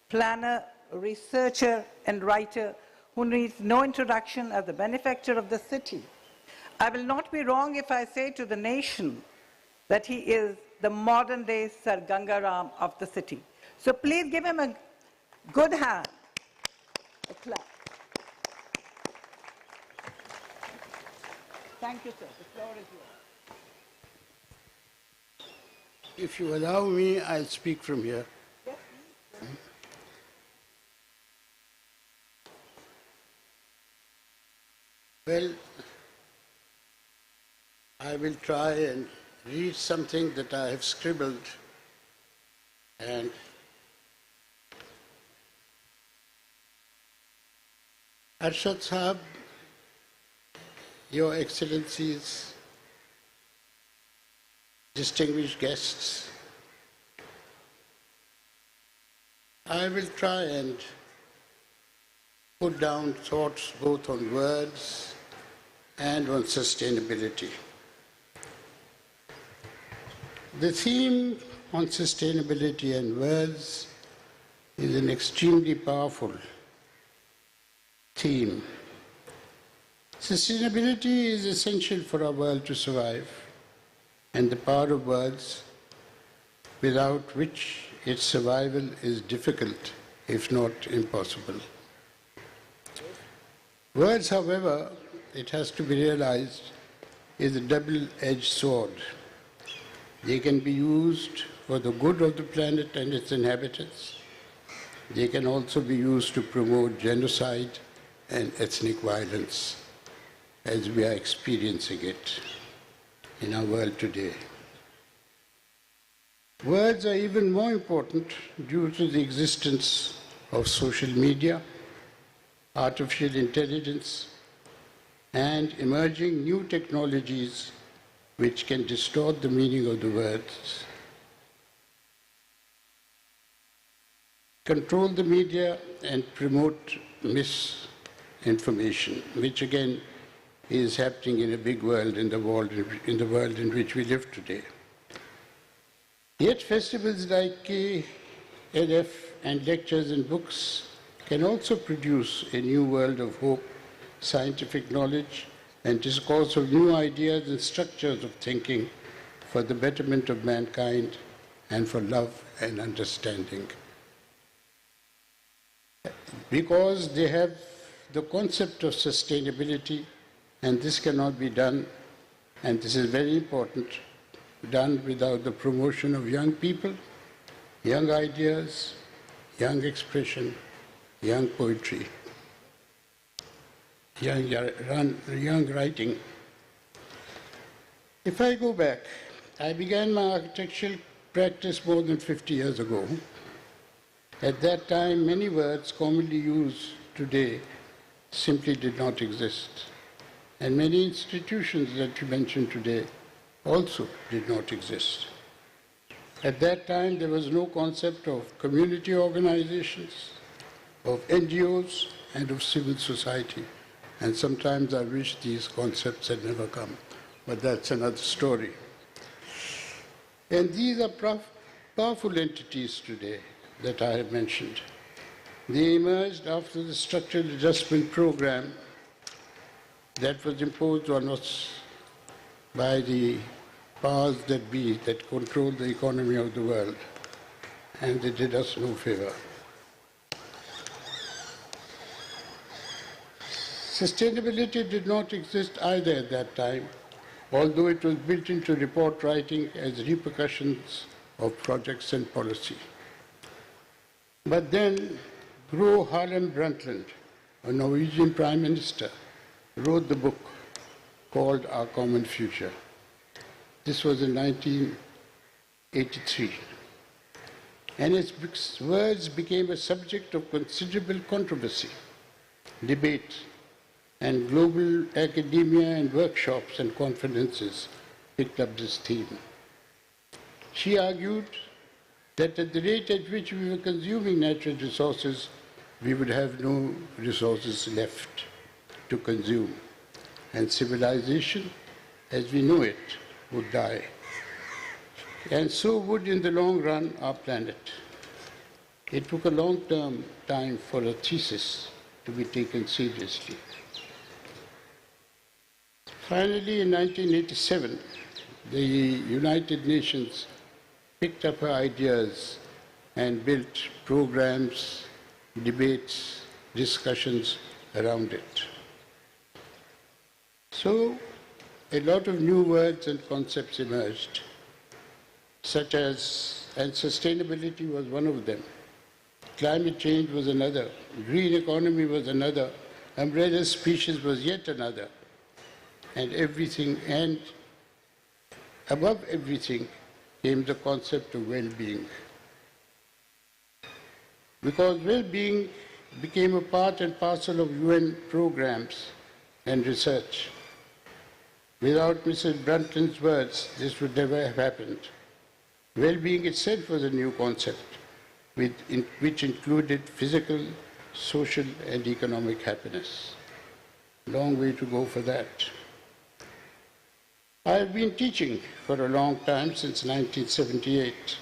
planner, researcher, and writer, who needs no introduction as the benefactor of the city. I will not be wrong if I say to the nation that he is the modern-day Sir Gangaram of the city. So please give him a good hand, a clap. Thank you, sir. The floor is yours. If you allow me, I'll speak from here. Well, I will try and read something that I have scribbled. And Arshad Sahab, Your Excellencies, distinguished guests, I will try and put down thoughts both on words and on sustainability. The theme on sustainability and words is an extremely powerful theme. Sustainability is essential for our world to survive, and the power of words, without which its survival is difficult, if not impossible. Words, however, it has to be realized, is a double-edged sword. They can be used for the good of the planet and its inhabitants. They can also be used to promote genocide and ethnic violence, as we are experiencing it in our world today. Words are even more important due to the existence of social media, artificial intelligence, and emerging new technologies which can distort the meaning of the words, control the media, and promote misinformation, which again is happening in a big world, in the world in which we live today. Yet festivals like KLF and lectures and books can also produce a new world of hope, scientific knowledge, and discourse of new ideas and structures of thinking for the betterment of mankind and for love and understanding. Because they have the concept of sustainability, and this cannot be done, and this is very important, done without the promotion of young people, young ideas, young expression, young poetry, young writing. If I go back, I began my architectural practice more than 50 years ago. At that time, many words commonly used today simply did not exist. And many institutions that you mentioned today also did not exist. At that time, there was no concept of community organizations, of NGOs, and of civil society. And sometimes I wish these concepts had never come, but that's another story. And these are powerful entities today that I have mentioned. They emerged after the structural adjustment program that was imposed on us by the powers that be that control the economy of the world, and they did us no favor. Sustainability did not exist either at that time, although it was built into report writing as repercussions of projects and policy. But then Gro Harlem Brundtland, a Norwegian Prime Minister, wrote the book called Our Common Future. This was in 1983. And his words became a subject of considerable controversy, debate, and global academia and workshops and conferences picked up this theme. She argued that at the rate at which we were consuming natural resources, we would have no resources left to consume, and civilization, as we know it, would die. And so would, in the long run, our planet. It took a long time for a thesis to be taken seriously. Finally, in 1987, the United Nations picked up her ideas and built programs, debates, discussions around it. So, a lot of new words and concepts emerged, such as, and sustainability was one of them. Climate change was another. Green economy was another. Umbrella species was yet another. and everything, and above everything came the concept of well-being. Because well-being became a part and parcel of UN programs and research. Without Mrs. Brunton's words, this would never have happened. Well-being itself was a new concept, which included physical, social, and economic happiness. Long way to go for that. I have been teaching for a long time, since 1978.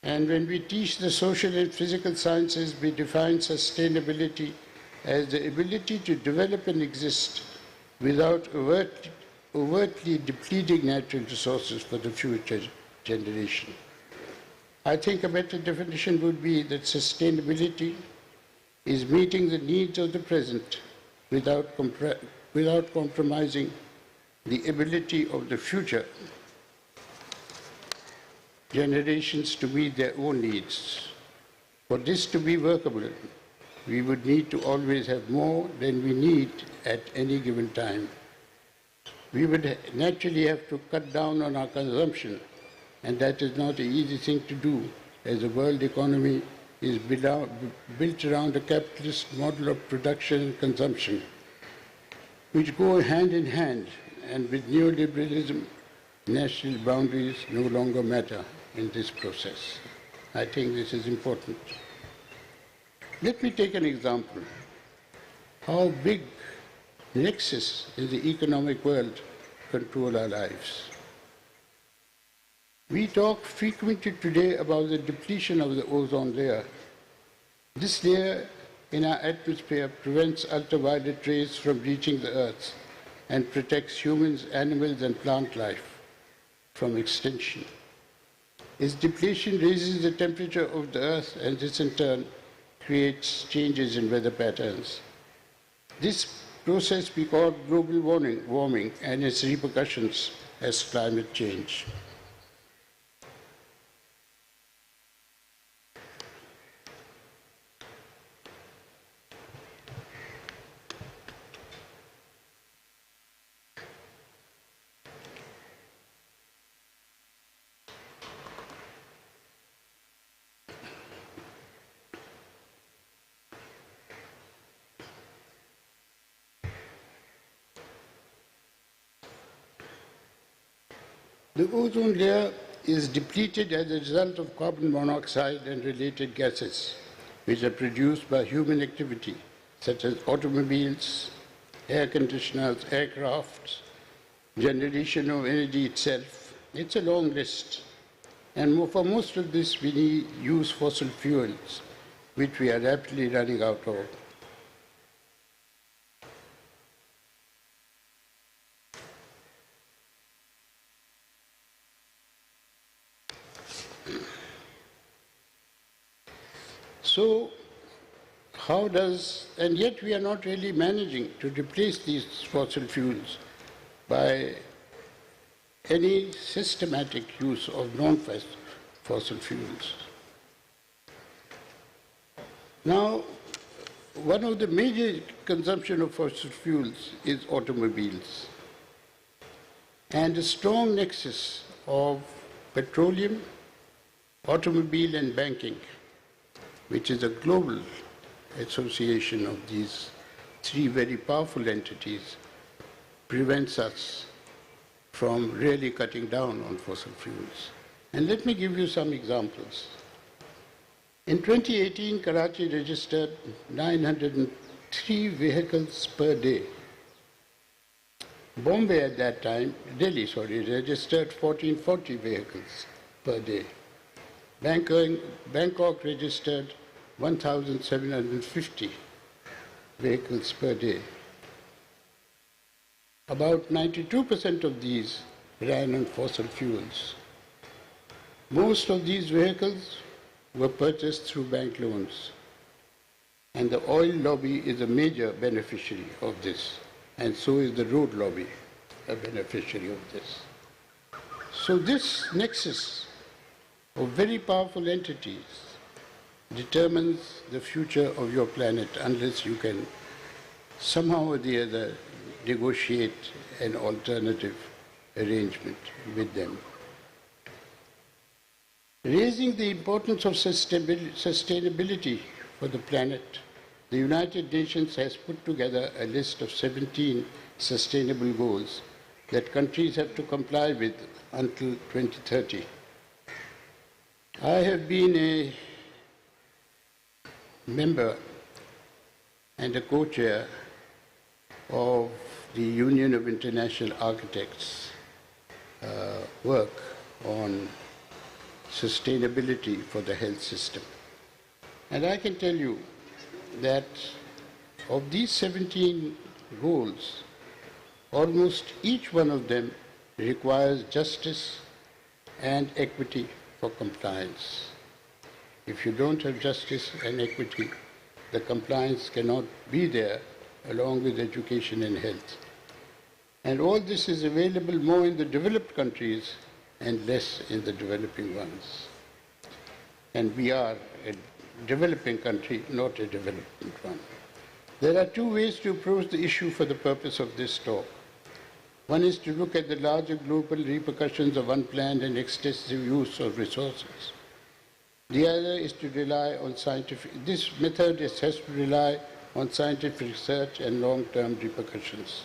And when we teach the social and physical sciences, we define sustainability as the ability to develop and exist without overtly depleting natural resources for the future generation. I think a better definition would be that sustainability is meeting the needs of the present without compromising the ability of the future generations to meet their own needs. For this to be workable, we would need to always have more than we need at any given time. We would naturally have to cut down on our consumption, and that is not an easy thing to do, as the world economy is built around a capitalist model of production and consumption, which go hand in hand, and with neoliberalism, national boundaries no longer matter in this process. I think this is important. Let me take an example. How big nexus in the economic world control our lives. We talk frequently today about the depletion of the ozone layer. This layer in our atmosphere prevents ultraviolet rays from reaching the Earth and protects humans, animals, and plant life from extinction. Its depletion raises the temperature of the Earth, and this in turn creates changes in weather patterns. This process we call global warming and its repercussions as climate change. The ozone layer is depleted as a result of carbon monoxide and related gases, which are produced by human activity, such as automobiles, air conditioners, aircrafts, generation of energy itself. It's a long list. And for most of this, we use fossil fuels, which we are rapidly running out of. So, and yet we are not really managing to replace these fossil fuels by any systematic use of non-fossil fuels. Now, one of the major consumption of fossil fuels is automobiles, and a strong nexus of petroleum, automobile, and banking, which is a global association of these three very powerful entities, prevents us from really cutting down on fossil fuels. And let me give you some examples. In 2018, Karachi registered 903 vehicles per day. Bombay at that time, Delhi, registered 1440 vehicles per day. Bangkok registered 1,750 vehicles per day. About 92% of these ran on fossil fuels. Most of these vehicles were purchased through bank loans. And the oil lobby is a major beneficiary of this, and so is the road lobby a beneficiary of this. So this nexus of very powerful entities determines the future of your planet unless you can somehow or the other negotiate an alternative arrangement with them. Raising the importance of sustainability for the planet, the United Nations has put together a list of 17 sustainable goals that countries have to comply with until 2030. I have been a member and a co-chair of the Union of International Architects work on sustainability for the health system. And I can tell you that of these 17 goals, almost each one of them requires justice and equity for compliance. If you don't have justice and equity, the compliance cannot be there along with education and health. And all this is available more in the developed countries and less in the developing ones. And we are a developing country, not a development one. There are two ways to approach the issue for the purpose of this talk. One is to look at the larger global repercussions of unplanned and excessive use of resources. The other is to rely on this method has to rely on scientific research and long-term repercussions.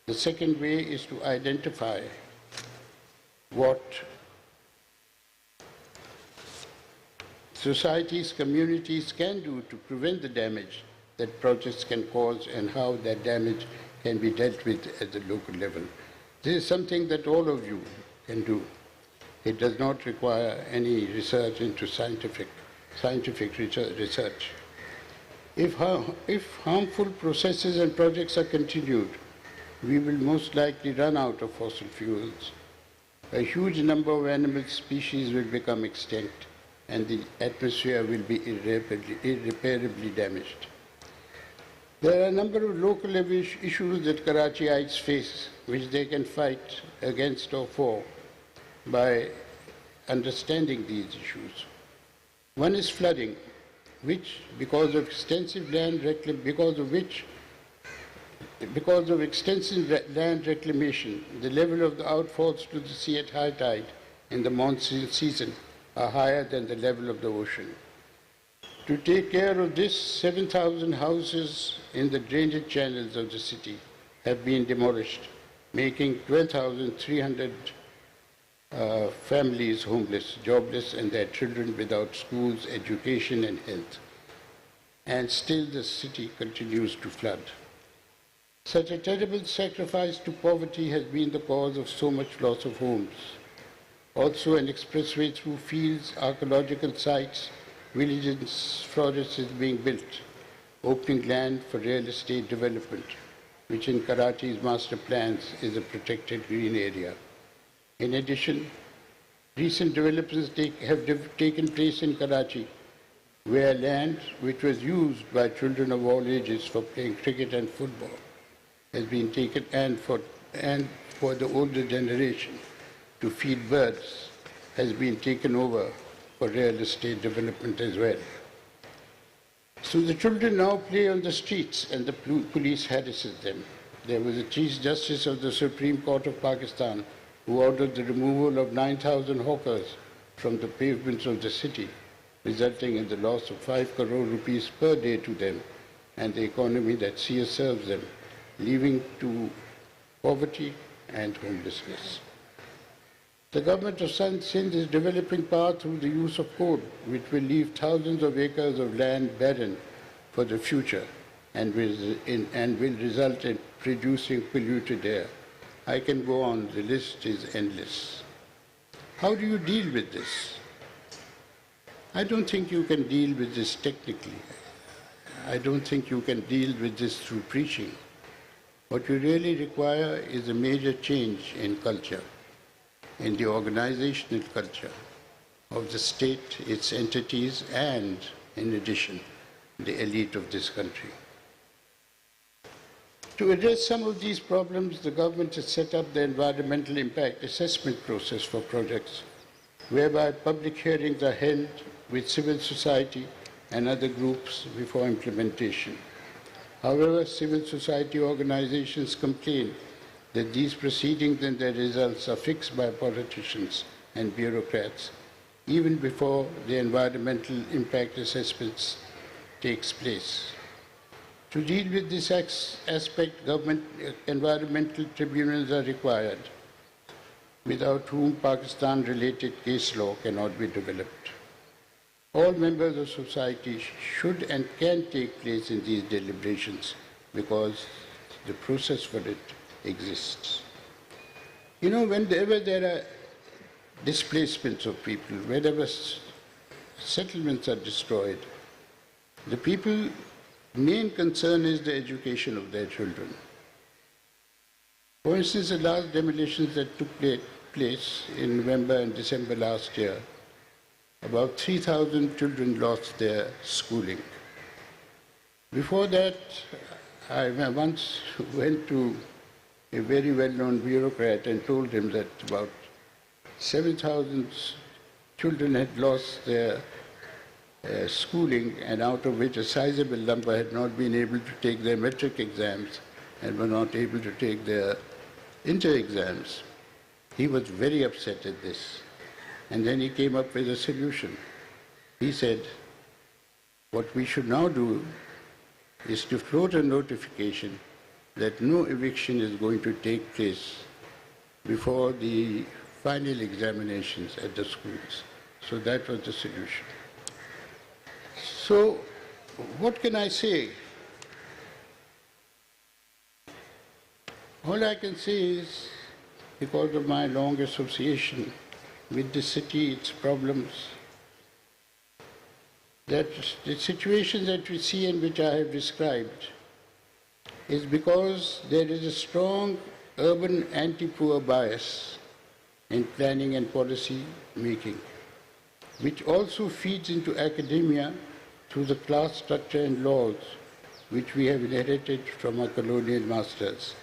The second way is to identify what societies, communities can do to prevent the damage that projects can cause and how that damage can be dealt with at the local level. This is something that all of you can do. It does not require any research into scientific research. If harmful processes and projects are continued, we will most likely run out of fossil fuels. A huge number of animal species will become extinct, and the atmosphere will be irreparably damaged. There are a number of local issues that Karachiites face, which they can fight against or for by understanding these issues. One is flooding, which, because of extensive land reclamation, the level of the outfalls to the sea at high tide in the monsoon season are higher than the level of the ocean. To take care of this, 7,000 houses in the drainage channels of the city have been demolished, making 12,300 families homeless, jobless, and their children without schools, education, and health. And still the city continues to flood. Such a terrible sacrifice to poverty has been the cause of so much loss of homes. Also, an expressway through fields, archaeological sites, villages, forests is being built, opening land for real estate development, which in Karachi's master plans is a protected green area. In addition, recent developments have taken place in Karachi, where land which was used by children of all ages for playing cricket and football has been taken, and for the older generation to feed birds has been taken over for real estate development as well. So the children now play on the streets and the police harasses them. There was a Chief Justice of the Supreme Court of Pakistan who ordered the removal of 9,000 hawkers from the pavements of the city, resulting in the loss of 5 crore rupees per day to them and the economy that serves them, leading to poverty and homelessness. The government of Sindh is developing power through the use of coal, which will leave thousands of acres of land barren for the future and will result in producing polluted air. I can go on, the list is endless. How do you deal with this? I don't think you can deal with this technically. I don't think you can deal with this through preaching. What you really require is a major change in culture, in the organizational culture of the state, its entities, and, in addition, the elite of this country. To address some of these problems, the government has set up the environmental impact assessment process for projects, whereby public hearings are held with civil society and other groups before implementation. However, civil society organizations complain that these proceedings and their results are fixed by politicians and bureaucrats even before the environmental impact assessments takes place. To deal with this aspect, government environmental tribunals are required, without whom Pakistan-related case law cannot be developed. All members of society should and can take place in these deliberations because the process for it exists. You know, whenever there are displacements of people, whenever settlements are destroyed, the people's main concern is the education of their children. For instance, the last demolitions that took place in November and December last year, about 3,000 children lost their schooling. Before that, I once went to a very well-known bureaucrat and told him that about 7,000 children had lost their schooling, and out of which a sizable number had not been able to take their metric exams and were not able to take their inter exams. He was very upset at this. And then he came up with a solution. He said, what we should now do is to float a notification that no eviction is going to take place before the final examinations at the schools. So that was the solution. So what can I say? All I can say is, because of my long association with the city, its problems, that the situation that we see and which I have described is because there is a strong urban anti-poor bias in planning and policy making, which also feeds into academia through the class structure and laws which we have inherited from our colonial masters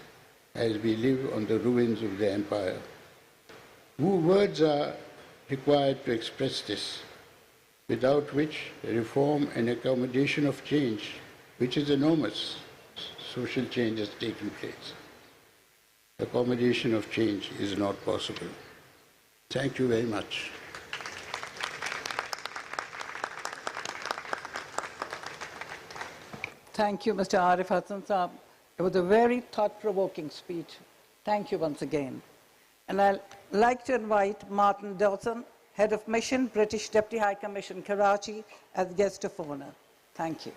as we live on the ruins of the empire. Words are required to express this, without which reform and accommodation of change, which is enormous, social change has taken place. Accommodation of change is not possible. Thank you very much. Thank you, Mr. Arif Hassan Saab. It was a very thought-provoking speech. Thank you once again. And I'd like to invite Martin Dawson, Head of Mission, British Deputy High Commission, Karachi, as guest of honor. Thank you.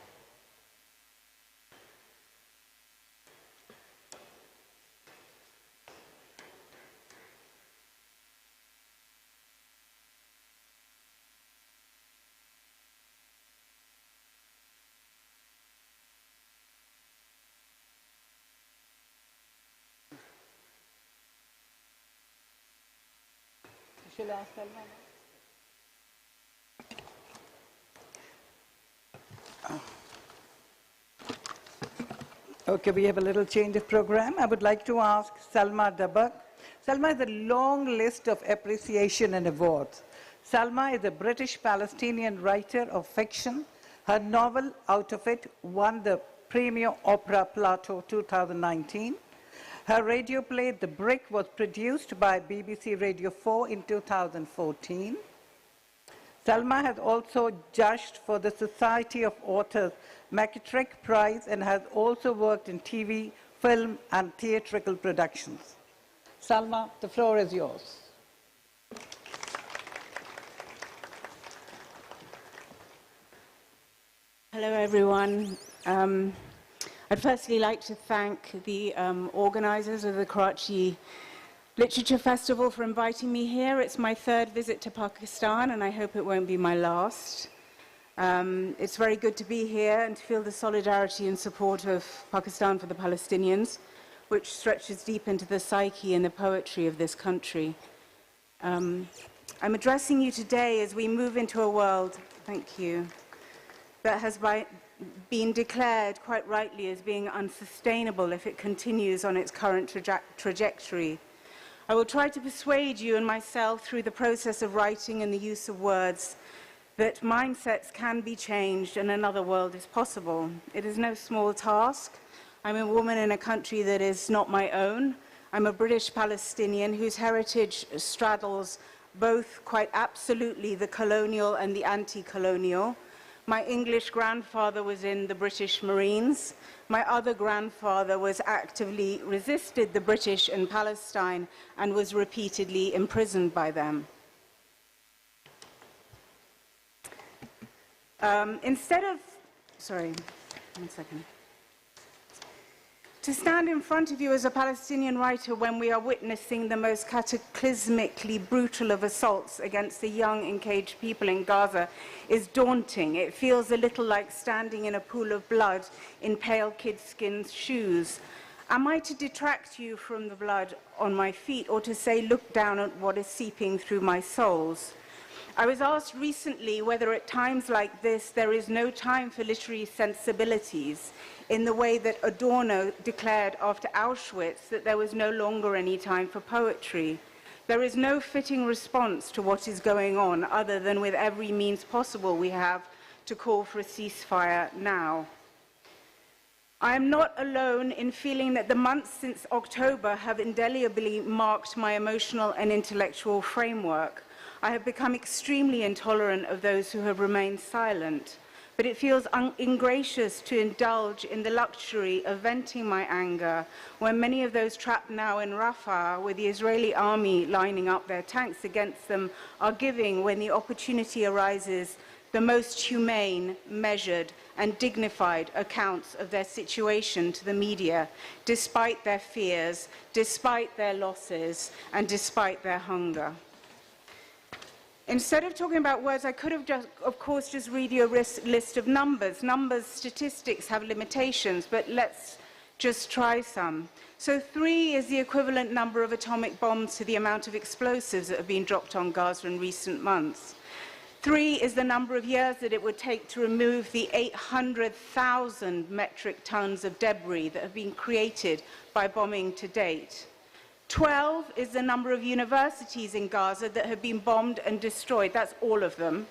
Shall I ask Salma now? Okay, we have a little change of program. I would like to ask Salma Dabak. Salma has a long list of appreciation and awards. Salma is a British-Palestinian writer of fiction. Her novel, Out of It, won the Premier Opera Plateau 2019. Her radio play, The Brick, was produced by BBC Radio 4 in 2014. Salma has also judged for the Society of Authors McKittrick Prize and has also worked in TV, film, and theatrical productions. Salma, the floor is yours. Hello, everyone. I'd firstly like to thank the organizers of the Karachi Literature Festival for inviting me here. It's my third visit to Pakistan, and I hope it won't be my last. It's very good to be here and to feel the solidarity and support of Pakistan for the Palestinians, which stretches deep into the psyche and the poetry of this country. I'm addressing you today as we move into a world, thank you, that has been declared quite rightly as being unsustainable if it continues on its current trajectory. I will try to persuade you and myself through the process of writing and the use of words that mindsets can be changed and another world is possible. It is no small task. I'm a woman in a country that is not my own. I'm a British Palestinian whose heritage straddles both quite absolutely the colonial and the anti-colonial. My English grandfather was in the British Marines. My other grandfather was actively resisted the British in Palestine and was repeatedly imprisoned by them. To stand in front of you as a Palestinian writer when we are witnessing the most cataclysmically brutal of assaults against the young, encaged people in Gaza is daunting. It feels a little like standing in a pool of blood in pale kid-skin shoes. Am I to detract you from the blood on my feet, or to say, look down at what is seeping through my soles? I was asked recently whether at times like this there is no time for literary sensibilities, in the way that Adorno declared after Auschwitz that there was no longer any time for poetry. There is no fitting response to what is going on other than with every means possible we have to call for a ceasefire now. I am not alone in feeling that the months since October have indelibly marked my emotional and intellectual framework. I have become extremely intolerant of those who have remained silent, but it feels ingracious to indulge in the luxury of venting my anger when many of those trapped now in Rafah, with the Israeli army lining up their tanks against them, are giving, when the opportunity arises, the most humane, measured, and dignified accounts of their situation to the media, despite their fears, despite their losses, and despite their hunger. Instead of talking about words, I could have just, of course, just read you a list of numbers. Numbers, statistics have limitations, but let's just try some. So 3 is the equivalent number of atomic bombs to the amount of explosives that have been dropped on Gaza in recent months. 3 is the number of years that it would take to remove the 800,000 metric tons of debris that have been created by bombing to date. 12 is the number of universities in Gaza that have been bombed and destroyed. That's all of them.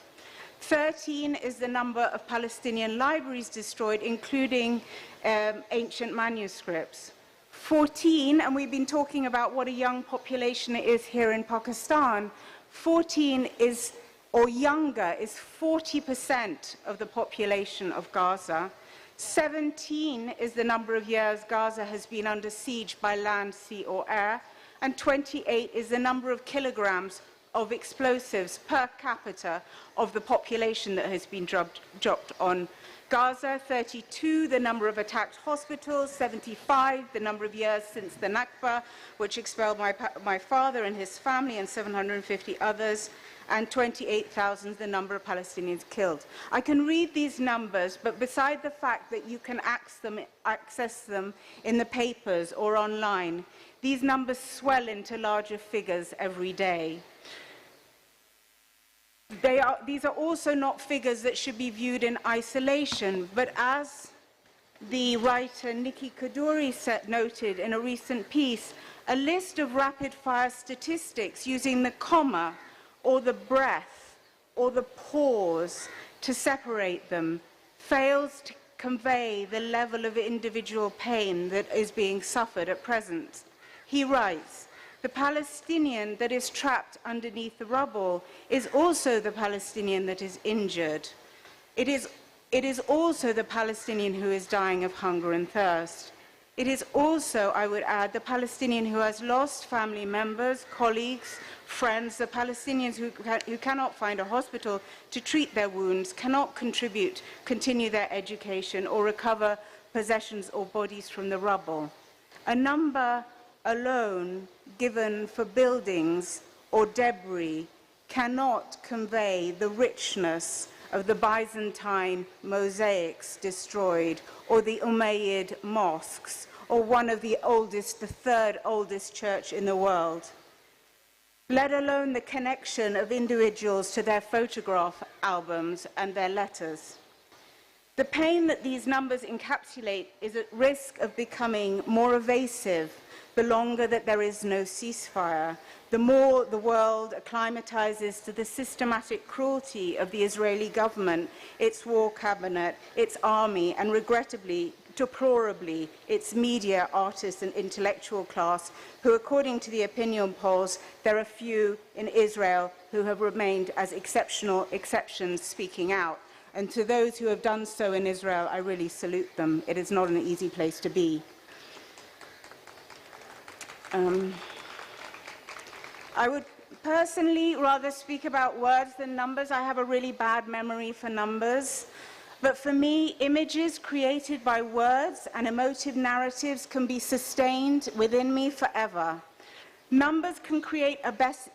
13 is the number of Palestinian libraries destroyed, including ancient manuscripts. 14, and we've been talking about what a young population it is here in Pakistan, 14 is, or younger, is 40% of the population of Gaza. 17 is the number of years Gaza has been under siege by land, sea, or air, and 28 is the number of kilograms of explosives per capita of the population that has been dropped on Gaza. 32, the number of attacked hospitals. 75, the number of years since the Nakba, which expelled my father and his family and 750 others. And 28,000, the number of Palestinians killed. I can read these numbers, but beside the fact that you can access them in the papers or online, these numbers swell into larger figures every day. These are also not figures that should be viewed in isolation, but as the writer Nikki Kaduri noted in a recent piece, a list of rapid-fire statistics using the comma or the breath or the pause to separate them fails to convey the level of individual pain that is being suffered at present. He writes, the Palestinian that is trapped underneath the rubble is also the Palestinian that is injured. It is also the Palestinian who is dying of hunger and thirst. It is also, I would add, the Palestinian who has lost family members, colleagues, friends, the Palestinians who cannot find a hospital to treat their wounds, cannot continue their education, or recover possessions or bodies from the rubble. A number alone given for buildings or debris cannot convey the richness of the Byzantine mosaics destroyed, or the Umayyad mosques, or one of the oldest, the third oldest church in the world, let alone the connection of individuals to their photograph albums and their letters. The pain that these numbers encapsulate is at risk of becoming more evasive the longer that there is no ceasefire, the more the world acclimatizes to the systematic cruelty of the Israeli government, its war cabinet, its army, and regrettably, deplorably, its media, artists, and intellectual class, who, according to the opinion polls, there are few in Israel who have remained as exceptional exceptions speaking out. And to those who have done so in Israel, I really salute them. It is not an easy place to be. I would personally rather speak about words than numbers. I have a really bad memory for numbers. But for me, images created by words and emotive narratives can be sustained within me forever. Numbers can create a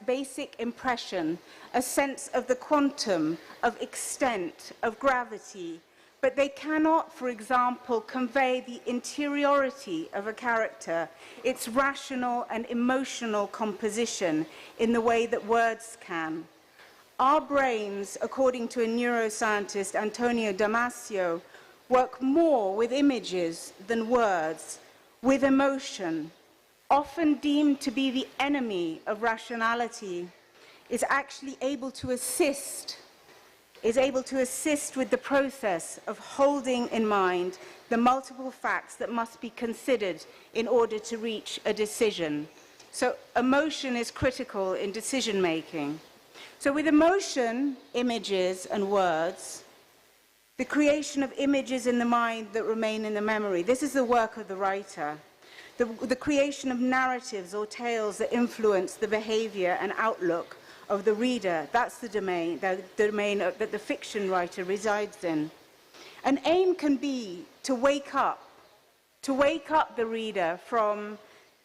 basic impression, a sense of the quantum, of extent, of gravity, but they cannot, for example, convey the interiority of a character, its rational and emotional composition, in the way that words can. Our brains, according to a neuroscientist, Antonio Damasio, work more with images than words, with emotion, often deemed to be the enemy of rationality, is actually able to assist with the process of holding in mind the multiple facts that must be considered in order to reach a decision. So emotion is critical in decision making. So with emotion, images, and words, the creation of images in the mind that remain in the memory, this is the work of the writer. The creation of narratives or tales that influence the behavior and outlook of the reader, that's the domain that the fiction writer resides in. An aim can be to wake up the reader from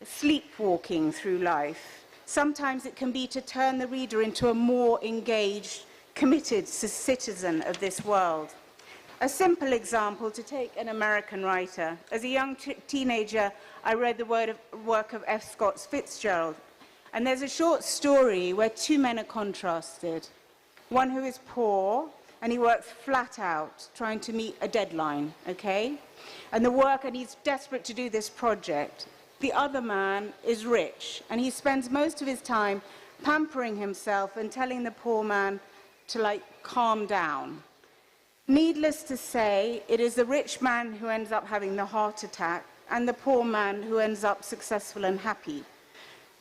sleepwalking through life. Sometimes it can be to turn the reader into a more engaged, committed citizen of this world. A simple example, to take an American writer. As a young teenager, I read the work of F. Scott Fitzgerald. And there's a short story where two men are contrasted. One who is poor, and he works flat out, trying to meet a deadline, okay? And he's desperate to do this project. The other man is rich, and he spends most of his time pampering himself and telling the poor man to, calm down. Needless to say, it is the rich man who ends up having the heart attack, and the poor man who ends up successful and happy.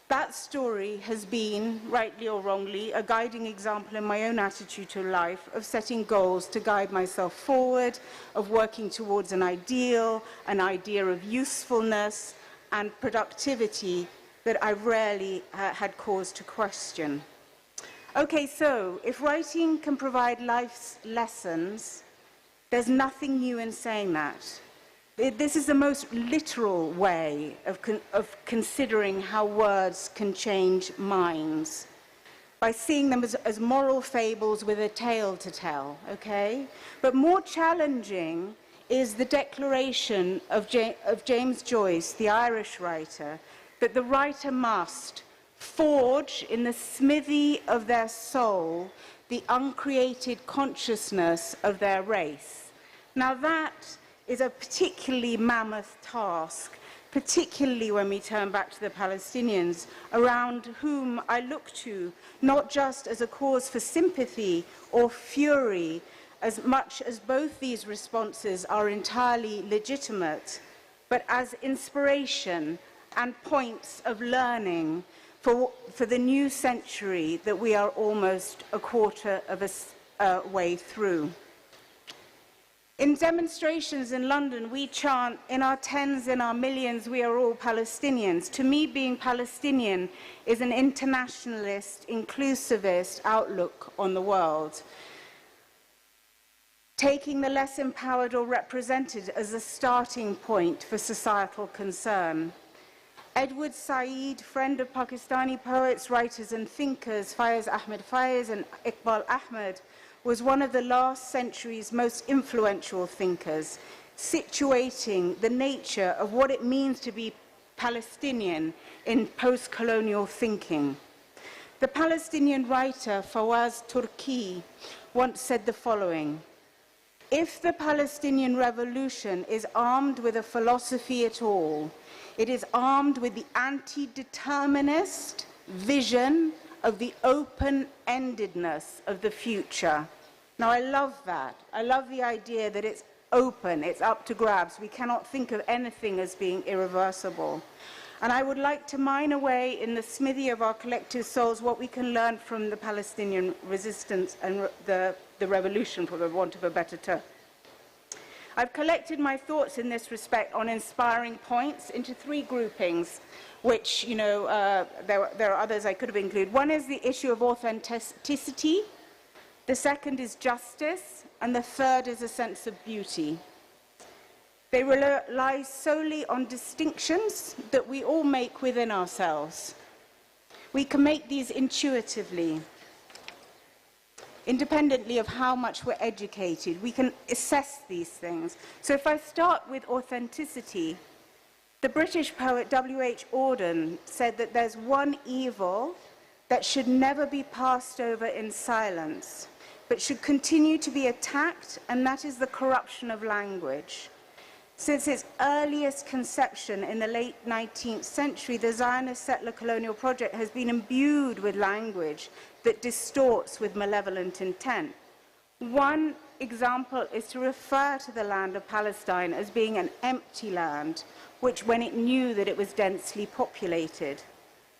That story has been, rightly or wrongly, a guiding example in my own attitude to life, of setting goals to guide myself forward, of working towards an idea of usefulness and productivity that I rarely had cause to question. Okay, so if writing can provide life's lessons, there's nothing new in saying that. This is the most literal way of considering how words can change minds, by seeing them as moral fables with a tale to tell, okay? But more challenging is the declaration of James Joyce, the Irish writer, that the writer must forge in the smithy of their soul the uncreated consciousness of their race. Now that is a particularly mammoth task, particularly when we turn back to the Palestinians, around whom I look to, not just as a cause for sympathy or fury, as much as both these responses are entirely legitimate, but as inspiration and points of learning for the new century that we are almost a quarter of a way through. In demonstrations in London, we chant, in our tens, in our millions, we are all Palestinians. To me, being Palestinian is an internationalist, inclusivist outlook on the world, taking the less empowered or represented as a starting point for societal concern. Edward Said, friend of Pakistani poets, writers and thinkers, Faiz Ahmed Faiz and Iqbal Ahmed, was one of the last century's most influential thinkers, situating the nature of what it means to be Palestinian in post-colonial thinking. The Palestinian writer Fawaz Turki once said the following: "If the Palestinian revolution is armed with a philosophy at all, It is armed with the anti-determinist vision of the open-endedness of the future. Now, I love that. I love the idea that it's open, it's up to grabs. We cannot think of anything as being irreversible. And I would like to mine away in the smithy of our collective souls what we can learn from the Palestinian resistance and the revolution, for the want of a better term. I've collected my thoughts in this respect on inspiring points into 3 groupings, which, you know, there are others I could have included. One is the issue of authenticity, the second is justice, and the third is a sense of beauty. They rely solely on distinctions that we all make within ourselves. We can make these intuitively, independently of how much we're educated. We can assess these things. So if I start with authenticity, the British poet W.H. Auden said that there's one evil that should never be passed over in silence, but should continue to be attacked, and that is the corruption of language. Since its earliest conception in the late 19th century, the Zionist settler colonial project has been imbued with language that distorts with malevolent intent. One example is to refer to the land of Palestine as being an empty land, which when it knew that it was densely populated.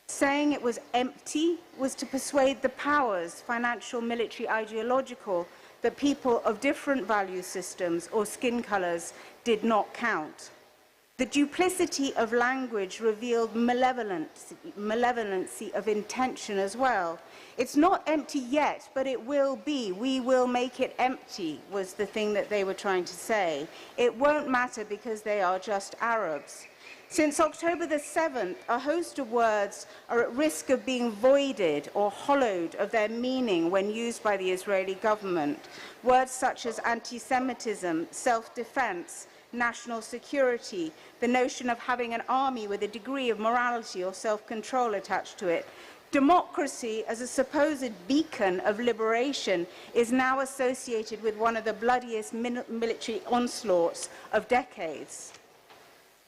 Saying it was empty was to persuade the powers, financial, military, ideological, that people of different value systems or skin colors did not count. The duplicity of language revealed malevolency of intention as well. It's not empty yet, but it will be. We will make it empty, was the thing that they were trying to say. It won't matter because they are just Arabs. Since October the 7th, a host of words are at risk of being voided or hollowed of their meaning when used by the Israeli government. Words such as anti-Semitism, self-defense, national security, the notion of having an army with a degree of morality or self-control attached to it. Democracy, as a supposed beacon of liberation, is now associated with one of the bloodiest military onslaughts of decades.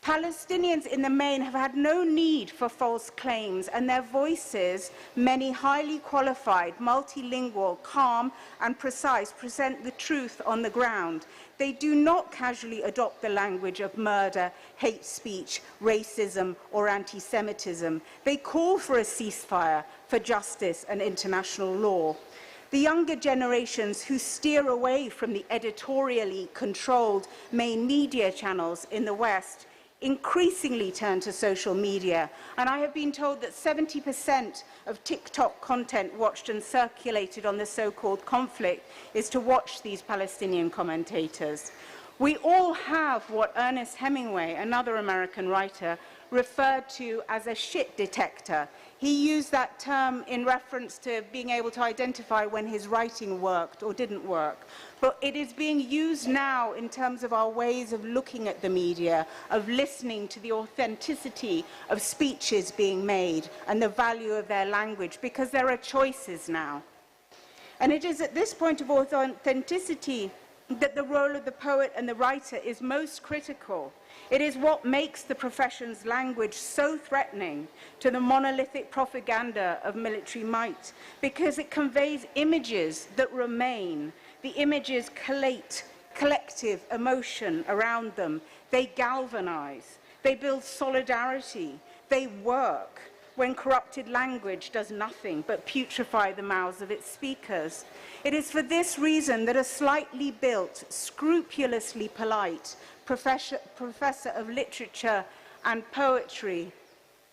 Palestinians in the main have had no need for false claims, and their voices, many highly qualified, multilingual, calm and precise, present the truth on the ground. They do not casually adopt the language of murder, hate speech, racism or anti-Semitism. They call for a ceasefire, for justice and international law. The younger generations who steer away from the editorially controlled main media channels in the West increasingly turn to social media, and I have been told that 70% of TikTok content watched and circulated on the so-called conflict is to watch these Palestinian commentators. We all have what Ernest Hemingway, another American writer, referred to as a shit detector. He used that term in reference to being able to identify when his writing worked or didn't work. But it is being used now in terms of our ways of looking at the media, of listening to the authenticity of speeches being made and the value of their language, because there are choices now. And it is at this point of authenticity that the role of the poet and the writer is most critical. It is what makes the profession's language so threatening to the monolithic propaganda of military might, because it conveys images that remain. The images collate collective emotion around them. They galvanize. They build solidarity. They work when corrupted language does nothing but putrefy the mouths of its speakers. It is for this reason that a slightly built, scrupulously polite professor of literature and poetry,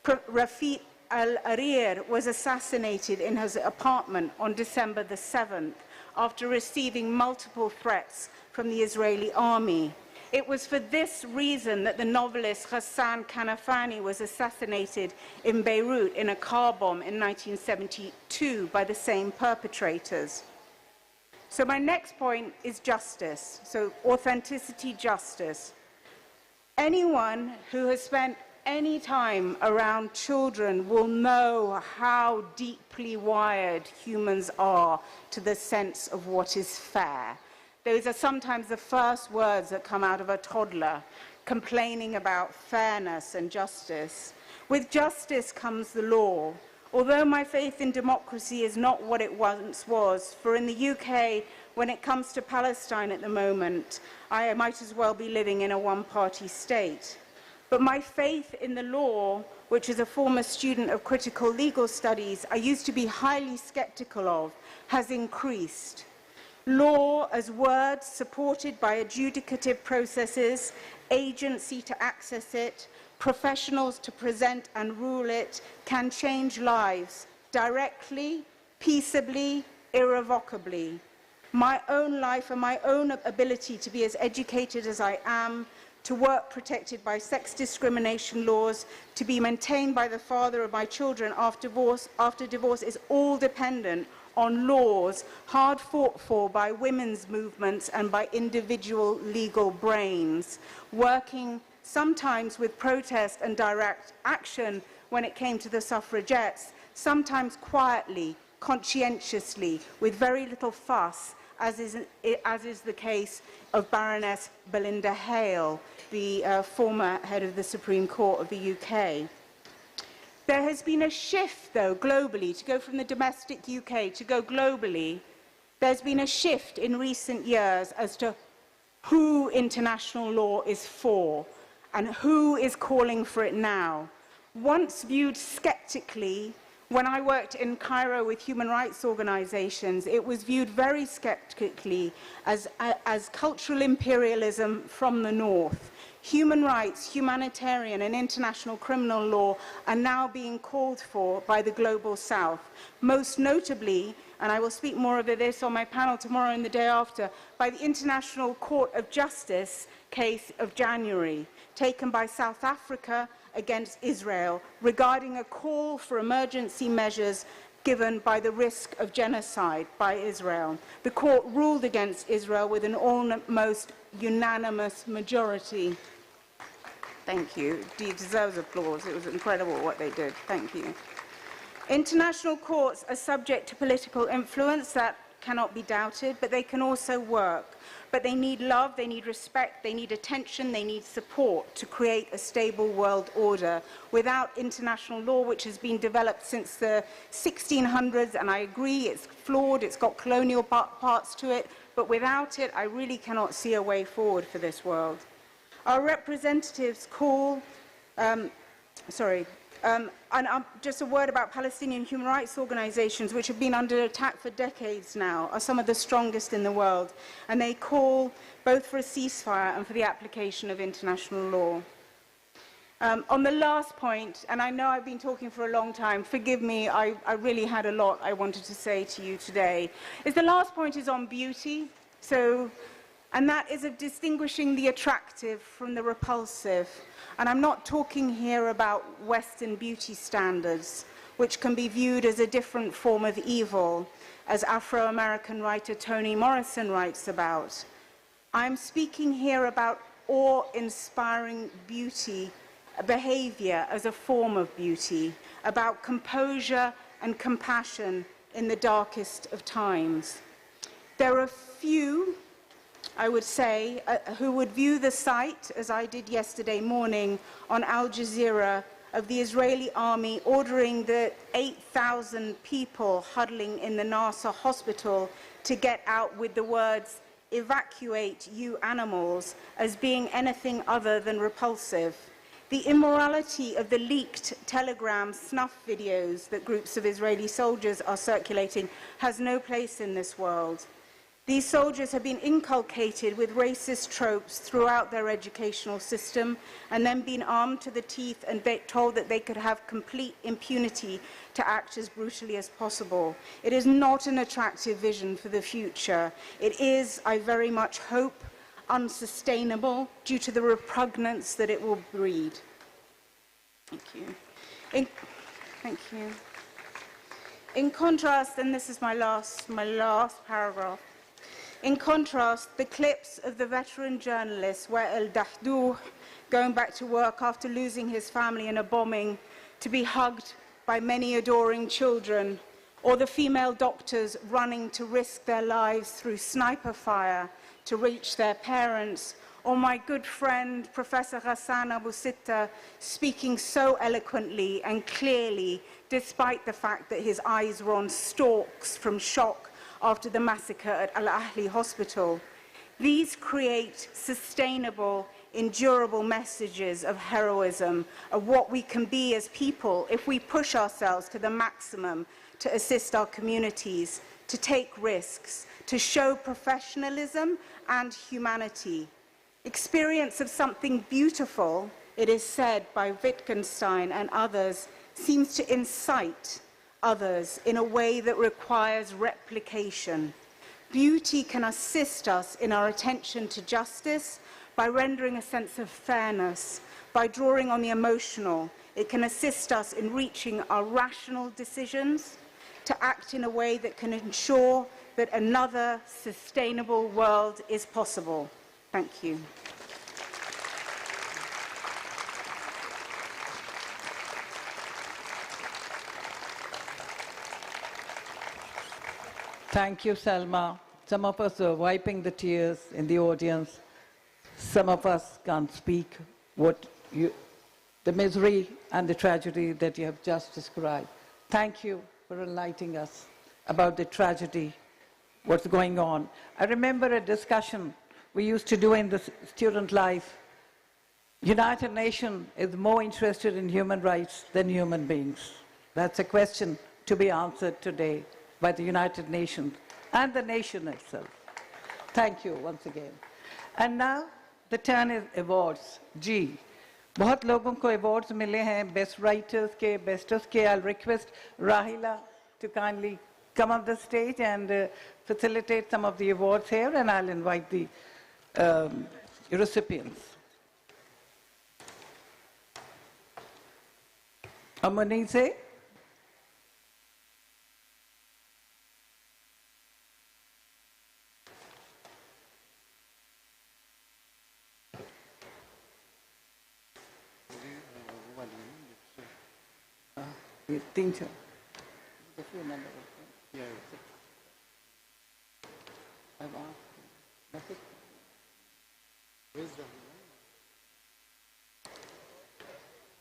Rafiq al-Arir, was assassinated in his apartment on December the 7th after receiving multiple threats from the Israeli army. It was for this reason that the novelist Ghassan Kanafani was assassinated in Beirut in a car bomb in 1972 by the same perpetrators. So my next point is justice. So authenticity, justice. Anyone who has spent any time around children will know how deeply wired humans are to the sense of what is fair. Those are sometimes the first words that come out of a toddler. complaining about fairness and justice. With justice comes the law. Although my faith in democracy is not what it once was, for in the UK, when it comes to Palestine at the moment, I might as well be living in a one-party state. But my faith in the law, which as a former student of critical legal studies I used to be highly skeptical of, has increased. Law as words supported by adjudicative processes, agency to access it, professionals to present and rule it, can change lives directly, peaceably, irrevocably. My own life and my own ability to be as educated as I am, to work protected by sex discrimination laws, to be maintained by the father of my children after divorce is all dependent on laws hard fought for by women's movements and by individual legal brains, working sometimes with protest and direct action when it came to the suffragettes, sometimes quietly, conscientiously, with very little fuss, as is the case of Baroness Belinda Hale, the former head of the Supreme Court of the UK. There has been a shift, though, globally, to go from the domestic UK to go globally. There's been a shift in recent years as to who international law is for and who is calling for it now. Once viewed skeptically, when I worked in Cairo with human rights organizations, it was viewed very skeptically as cultural imperialism from the north. Human rights, humanitarian and international criminal law are now being called for by the global south. Most notably, and I will speak more of this on my panel tomorrow and the day after, by the International Court of Justice case of January, taken by South Africa against Israel, regarding a call for emergency measures given by the risk of genocide by Israel. The court ruled against Israel with an almost unanimous majority. Thank you. It deserves applause. It was incredible what they did. Thank you. International courts are subject to political influence, that cannot be doubted, but they can also work. But they need love, they need respect, they need attention, they need support to create a stable world order. Without international law, which has been developed since the 1600s, and I agree it's flawed, it's got colonial parts to it, but without it, I really cannot see a way forward for this world. Our representatives call, just a word about Palestinian human rights organizations, which have been under attack for decades now, are some of the strongest in the world, and they call both for a ceasefire and for the application of international law. On the last point, and I know I've been talking for a long time, forgive me, I really had a lot I wanted to say to you today, the last point is on beauty, and that is of distinguishing the attractive from the repulsive. And I'm not talking here about Western beauty standards, which can be viewed as a different form of evil, as Afro-American writer Toni Morrison writes about. I'm speaking here about awe-inspiring beauty, behavior as a form of beauty, about composure and compassion in the darkest of times. There are few, I would say, who would view the sight, as I did yesterday morning on Al Jazeera, of the Israeli army ordering the 8,000 people huddling in the Nasser hospital to get out with the words, "Evacuate, you animals," as being anything other than repulsive. The immorality of the leaked Telegram snuff videos that groups of Israeli soldiers are circulating has no place in this world. These soldiers have been inculcated with racist tropes throughout their educational system and then been armed to the teeth and told that they could have complete impunity to act as brutally as possible. It is not an attractive vision for the future. It is, I very much hope, unsustainable due to the repugnance that it will breed. Thank you. Thank you. In contrast, and this is my last paragraph, in contrast, the clips of the veteran journalist Wael Dahdouh going back to work after losing his family in a bombing to be hugged by many adoring children, or the female doctors running to risk their lives through sniper fire to reach their parents, or my good friend, Professor Ghassan Abu Sitta, speaking so eloquently and clearly, despite the fact that his eyes were on stalks from shock after the massacre at Al-Ahli Hospital. These create sustainable, endurable messages of heroism, of what we can be as people if we push ourselves to the maximum to assist our communities, to take risks, to show professionalism and humanity. Experience of something beautiful, it is said by Wittgenstein and others, seems to incite others in a way that requires replication. Beauty can assist us in our attention to justice by rendering a sense of fairness, by drawing on the emotional. It can assist us in reaching our rational decisions, to act in a way that can ensure that another sustainable world is possible. Thank you. Thank you, Salma. Some of us are wiping the tears in the audience. Some of us can't speak the misery and the tragedy that you have just described. Thank you for enlightening us about the tragedy, what's going on. I remember a discussion we used to do in the student life. United Nations is more interested in human rights than human beings. That's a question to be answered today by the United Nations and the nation itself. Thank you once again. And now the turn is awards. G. बहुत लोगों को awards मिले हैं, best writers के, bestest के. I'll request Rahila to kindly come on the stage and facilitate some of the awards here, and I'll invite the recipients. Amani se.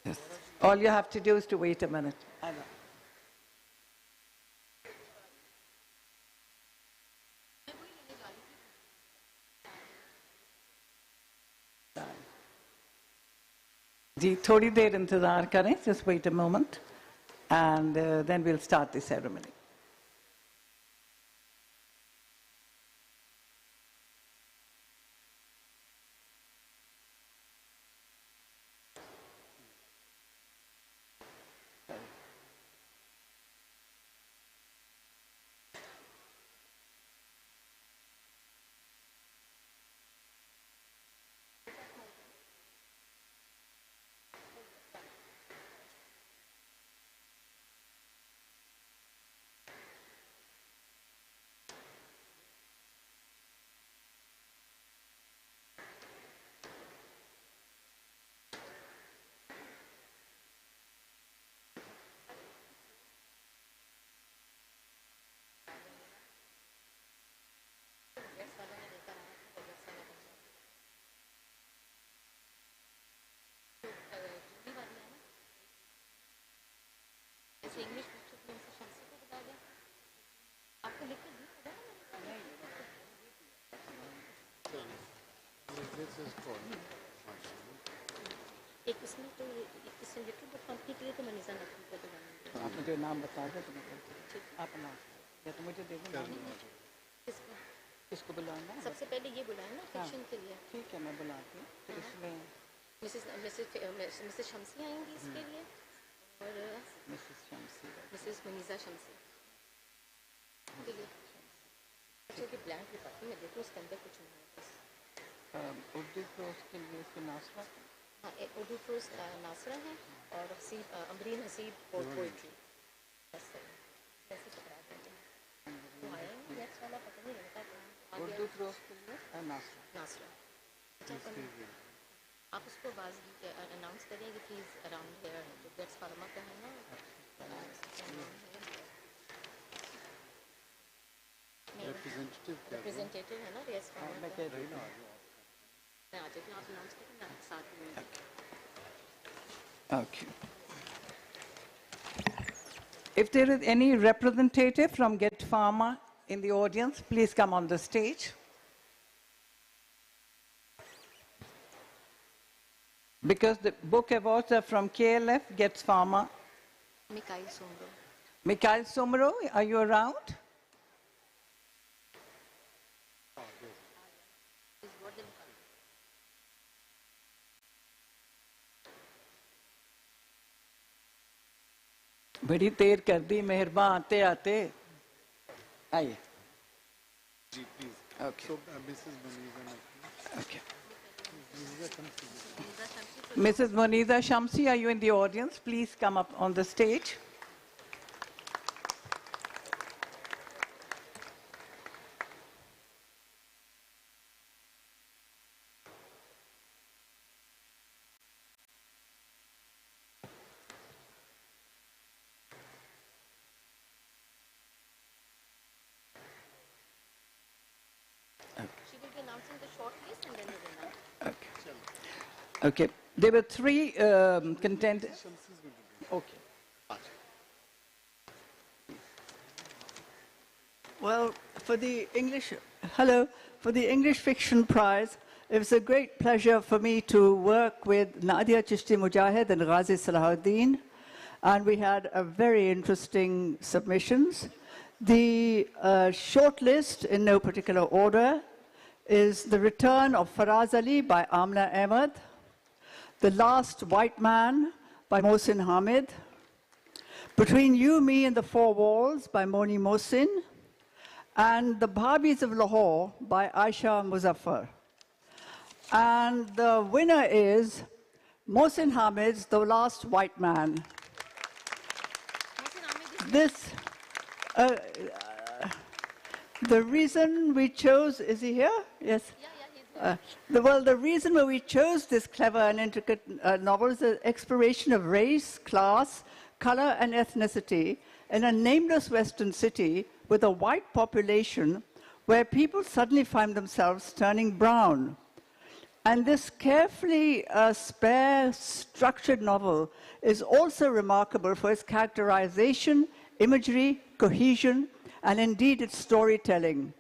Yes. All you have to do is to wait a minute. जी थोड़ी देर इंतजार करें, just wait a moment, and then we'll start the ceremony. एक इसमें तो इसमें little book company के लिए तो मनीषा नकवी को बुलाएंगे। आप मुझे नाम बता दो तो मैं आप नाम या तो मुझे दे दो। किसको किसको बुलाना? सबसे पहले ये बुलाएं ना फिक्शन के लिए। ठीक है मैं बुलाती हूँ। तो इसमें मिसेस शम्सी आएंगी इसके लिए और मिसेस मनीषा शम्सी। अच्छा कि ब्लैंक लिफाफे में देखो उसके अंदर कुछ नहीं है बस। उर्दू प्रोस के लिए इसके नासरा। हाँ उर्दू प्रोस नासरा है और अमरीन हसीब और पोइट्री बस ऐसे पकड़ा देंगे। वो आएंगे नेक्स्ट वाला पता नहीं लगता कहाँ उर्दू प्रोस के लिए नासरा। आप उसको आवाज़ अनाउंस करिए कि प्लीज़ अराउंड हेयर जो गेट्स फार्मा का है ना रिप्रेजेंटेटिव है ना रेस फार्मा। मैं आ जाएगी आप अनाउंस करें मैं साथ में Okay. If there is any representative from Get Pharma in the audience, please come on the stage. Because the book awards are from KLF, Get Pharma. Mikhail Somro. Mikhail Somro, are you around? बड़ी देर कर दी मेहरबान आते आते आइए जी please Okay. So, Mrs. Maniza, Okay. Mrs. Moniza Shamsi, are you in the audience? Please come up on the stage. She will be announcing the short list and then we will announce. Okay. There were three contenders. Okay. Well, for the English Fiction Prize, it was a great pleasure for me to work with Nadia Chishti Mujahid and Ghazi Salahuddin, and we had a very interesting submissions. The short list, in no particular order, is The Return of Faraz Ali by Amna Ahmed, The Last White Man by Mohsin Hamid, Between You, Me and the Four Walls by Moni Mohsin, and The Bhabis of Lahore by Aisha Muzaffar. And the winner is Mohsin Hamid's The Last White Man. This, the reason we chose, is he here? Yes. The reason why we chose this clever and intricate novel is the exploration of race, class, color, and ethnicity in a nameless Western city with a white population where people suddenly find themselves turning brown. And this carefully spare, structured novel is also remarkable for its characterization, imagery, cohesion, and indeed its storytelling.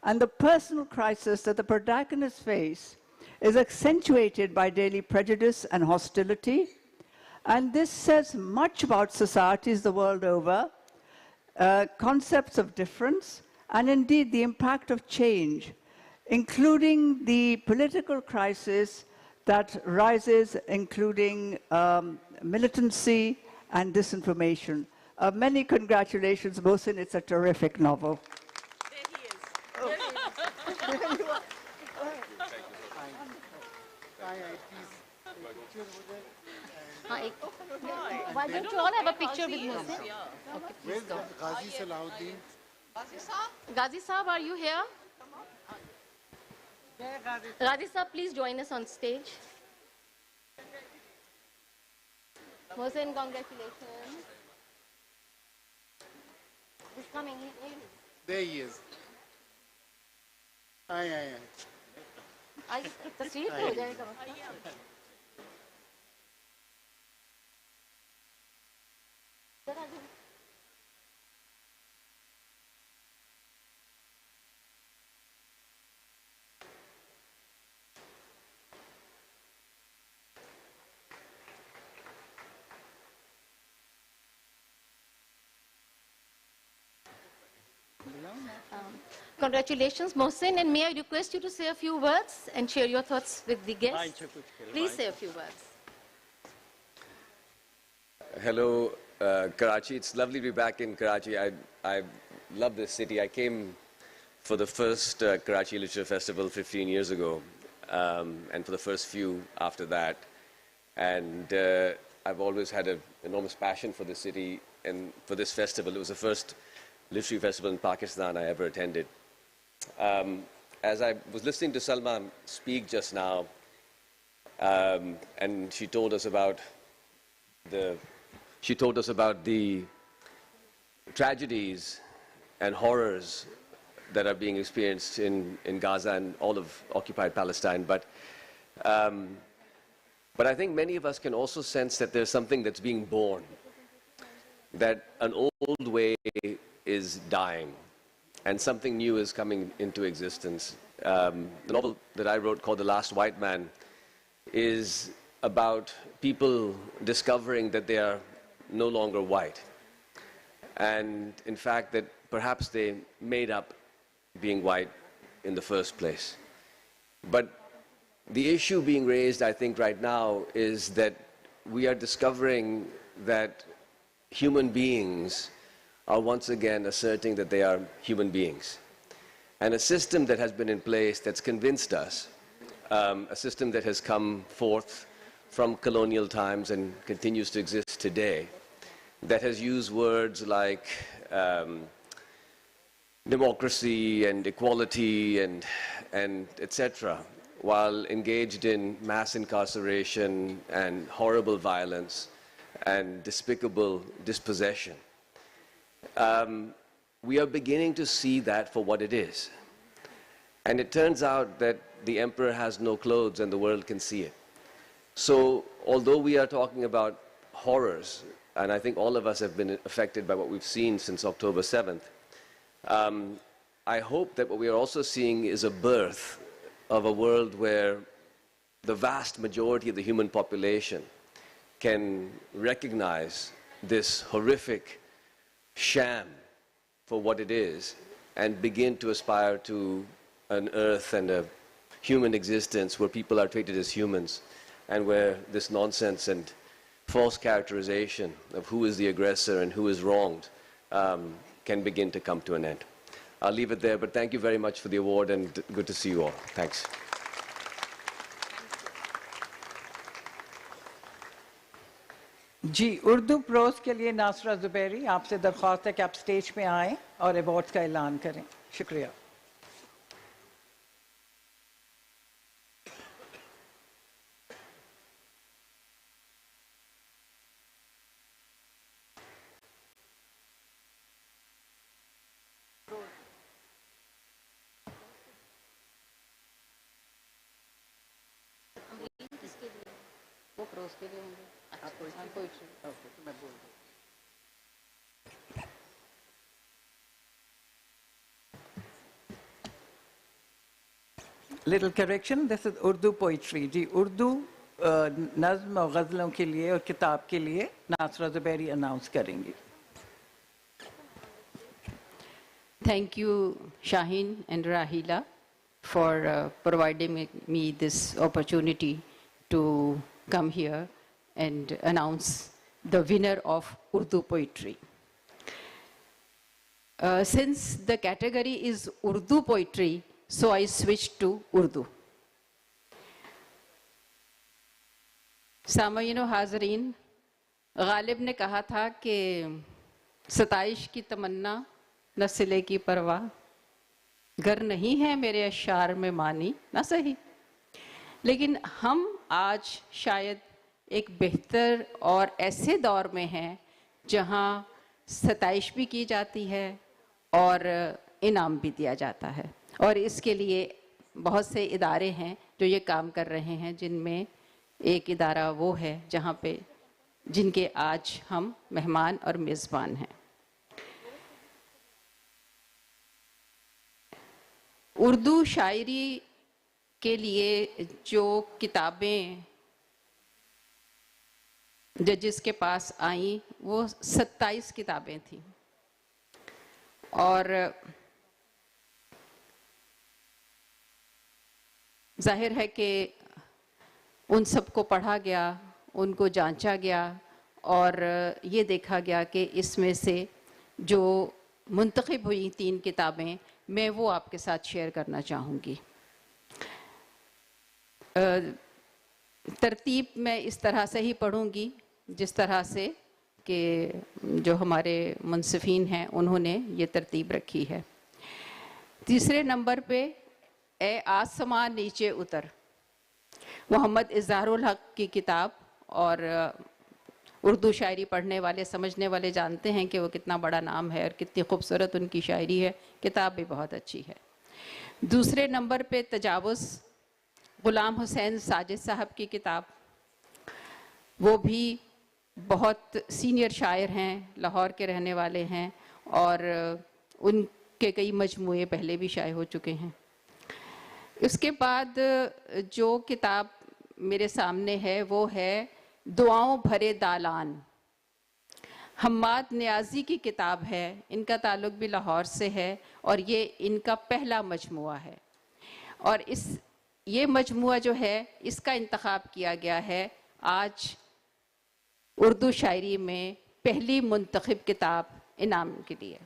And the personal crisis that the protagonists face is accentuated by daily prejudice and hostility. And this says much about societies the world over, concepts of difference, and indeed the impact of change, including the political crisis that rises, including militancy and disinformation. Many congratulations, Mohsin. It's a terrific novel. Why don't you all have a picture with Mohsin? Okay, please go. Ghazi Salahuddin. Ghazi Saab, are you here? Ghazi Saab, please join us on stage. Mohsin, congratulations. He's coming. There he is. Aye. तस्वीर तो हो जाएगा Congratulations, Mohsin, and may I request you to say a few words and share your thoughts with the guests? Please say a few words. Hello, Karachi. It's lovely to be back in Karachi. I love this city. I came for the first Karachi Literature Festival 15 years ago, and for the first few after that. And I've always had an enormous passion for this city and for this festival. It was the first literary festival in Pakistan I ever attended. As I was listening to Salma speak just now, and she told us about the tragedies and horrors that are being experienced in Gaza and all of occupied Palestine. But But I think many of us can also sense that there's something that's being born, that an old way is dying, and something new is coming into existence. The novel that I wrote called The Last White Man is about people discovering that they are no longer white. And in fact, that perhaps they made up being white in the first place. But the issue being raised, I think, right now is that we are discovering that human beings are once again asserting that they are human beings. And a system that has been in place that's convinced us, a system that has come forth from colonial times and continues to exist today, that has used words like democracy and equality and etc., while engaged in mass incarceration and horrible violence and despicable dispossession. We are beginning to see that for what it is. And it turns out that the emperor has no clothes and the world can see it. So although we are talking about horrors, and I think all of us have been affected by what we've seen since October 7th, I hope that what we are also seeing is a birth of a world where the vast majority of the human population can recognize this horrific sham for what it is and begin to aspire to an earth and a human existence where people are treated as humans and where this nonsense and false characterization of who is the aggressor and who is wronged can begin to come to an end. I'll leave it there, but thank you very much for the award and good to see you all. Thanks. जी Urdu prose के लिए नासरा जुबैरी आपसे दरख्वास्त है कि आप stage पे आएं और अवार्ड्स का ऐलान करें शुक्रिया वो प्रोज के लिए होंगे Little correction, this is Urdu poetry. जी उर्दू नज़्म और गज़लों के लिए और किताब के लिए नासरा ज़ुबैरी अनाउंस करेंगी. Thank you, Shaheen and Rahila, for providing me this opportunity to come here and announce the winner of Urdu poetry. Since the category is Urdu poetry, so I switched to Urdu. सामाईन हाज़रीन, गालिब ने कहा था कि सताइश की तमन्ना न सिले की परवाह, गर नहीं है मेरे अशार में मानी ना सही. लेकिन हम आज शायद एक बेहतर और ऐसे दौर में हैं जहां सताइश भी की जाती है और इनाम भी दिया जाता है. और इसके लिए बहुत से इदारे हैं जो ये काम कर रहे हैं, जिनमें एक इदारा वो है जहां पे जिनके आज हम मेहमान और मेज़बान हैं. उर्दू शायरी के लिए जो किताबें जजेस के पास आई वो 27 किताबें थी और जाहिर है कि उन सबको पढ़ा गया, उनको जांचा गया और ये देखा गया कि इसमें से जो मुंतखब हुई 3 किताबें मैं वो आपके साथ शेयर करना चाहूँगी. तरतीब मैं इस तरह से ही पढ़ूँगी जिस तरह से कि जो हमारे मुंसिफीन हैं उन्होंने ये तरतीब रखी है. तीसरे नंबर पे ए आसमां नीचे उतर, मोहम्मद इज़हारुल हक की किताब. और उर्दू शायरी पढ़ने वाले समझने वाले जानते हैं कि वो कितना बड़ा नाम है और कितनी खूबसूरत उनकी शायरी है. किताब भी बहुत अच्छी है. दूसरे नंबर पे तजावुज़, गुलाम हुसैन साजिद साहब की किताब, वो भी बहुत सीनियर शायर हैं, लाहौर के रहने वाले हैं और उनके कई मजमूए पहले भी शाये हो चुके हैं। उसके बाद जो किताब मेरे सामने है वो है दुआओं भरे दालान। हम्माद नियाज़ी की किताब है, इनका ताल्लुक़ भी लाहौर से है और ये इनका पहला मजमुआ है। और ये मजमुआ जो है इसका इंतखाब किया गया है आज उर्दू शायरी में पहली मुंतखब किताब इनाम के लिए।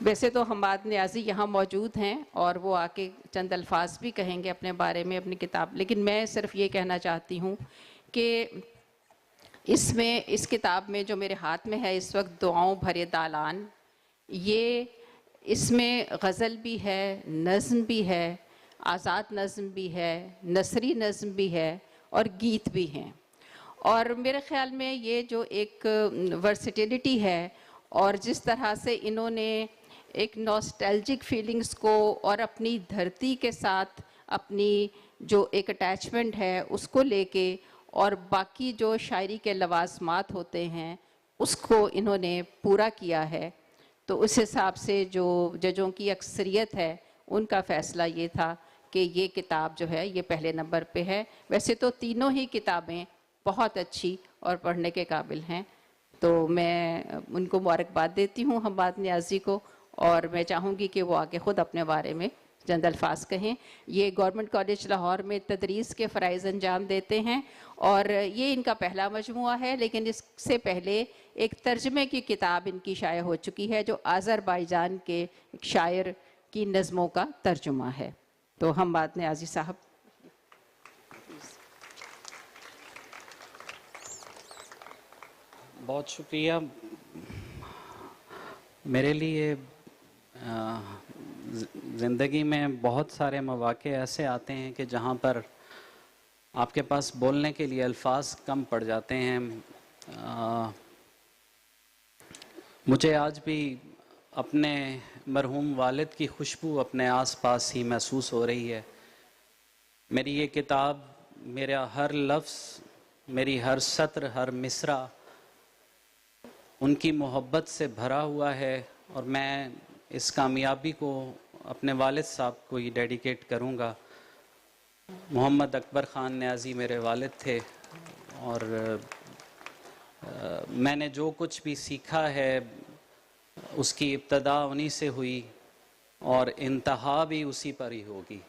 वैसे तो हम्माद नियाज़ी यहाँ मौजूद हैं और वो आके चंद अल्फाज भी कहेंगे अपने बारे में, अपनी किताब, लेकिन मैं सिर्फ ये कहना चाहती हूँ कि इस किताब में जो मेरे हाथ में है इस वक्त, दुआओं भरे दालान, ये इसमें गज़ल भी है, नज़्म भी है, आज़ाद नज़्म भी है, नसरी नज़्म भी है और गीत भी हैं। और मेरे ख़्याल में ये जो एक वर्सिटिलिटी है और जिस तरह से इन्होंने एक नॉस्टैल्जिक फीलिंग्स को और अपनी धरती के साथ अपनी जो एक अटैचमेंट है उसको लेके और बाकी जो शायरी के लवाज़मात होते हैं उसको इन्होंने पूरा किया है, तो उस हिसाब से जो जजों की अक्सरियत है उनका फ़ैसला ये था कि ये किताब जो है ये पहले नंबर पे है। वैसे तो तीनों ही किताबें बहुत अच्छी और पढ़ने के काबिल हैं, तो मैं उनको मुबारकबाद देती हूँ हम्माद नियाज़ी को, और मैं चाहूँगी कि वो आगे ख़ुद अपने बारे में चंद अल्फाज कहें। ये गवर्नमेंट कॉलेज लाहौर में तदरीस के फ़राइज़ अंजाम देते हैं और ये इनका पहला मजमुआ है, लेकिन इससे पहले एक तर्जमे की किताब इनकी शाये हो चुकी है जो आज़रबाईजान के एक शायर की नज़मों का तर्जुमा है। तो हम्माद नियाज़ी साहब। बहुत शुक्रिया। मेरे लिए ज़िंदगी में बहुत सारे मौक़े ऐसे आते हैं कि जहाँ पर आपके पास बोलने के लिए अल्फाज कम पड़ जाते हैं। मुझे आज भी अपने मरहूम वालिद की खुशबू अपने आसपास ही महसूस हो रही है। मेरी ये किताब, मेरा हर लफ्ज़, मेरी हर सत्र, हर मिसरा उनकी मोहब्बत से भरा हुआ है और मैं इस कामयाबी को अपने वालिद साहब को ही डेडिकेट करूँगा। मोहम्मद अकबर ख़ान नियाज़ी मेरे वालिद थे और मैंने जो कुछ भी सीखा है उसकी इब्तदा उन्हीं से हुई और इंतहा भी उसी पर ही होगी।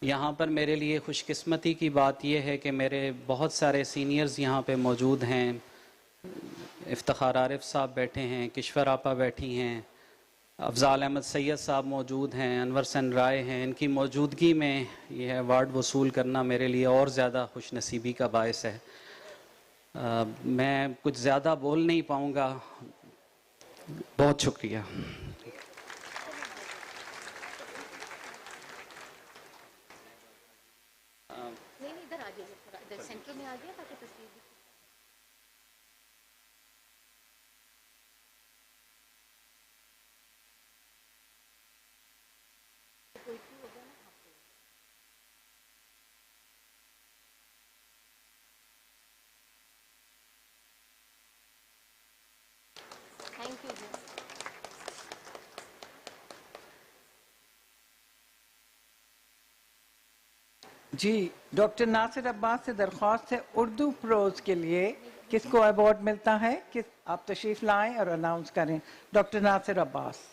यहाँ पर मेरे लिए खुशकिस्मती की बात यह है कि मेरे बहुत सारे सीनियर्स यहाँ पे मौजूद हैं। इफ्तिखार आरिफ साहब बैठे हैं, किश्वर आपा बैठी हैं, अफजाल अहमद सैयद साहब मौजूद हैं, अनवर सन राय हैं। इनकी मौजूदगी में यह अवार्ड वसूल करना मेरे लिए और ज़्यादा खुशनसीबी का बायस है। मैं कुछ ज़्यादा बोल नहीं पाऊँगा। बहुत शुक्रिया। नहीं इधर आ जाइए, थोड़ा इधर सेंटर में आ जाइए ताकि तस्वीर दिखे। थैंक यू जी। जी, डॉक्टर नासिर अब्बास से दरख्वास्त है उर्दू प्रोज के लिए किसको अवार्ड मिलता है, किस आप तशरीफ लाएं और अनाउंस करें। डॉक्टर नासिर अब्बास।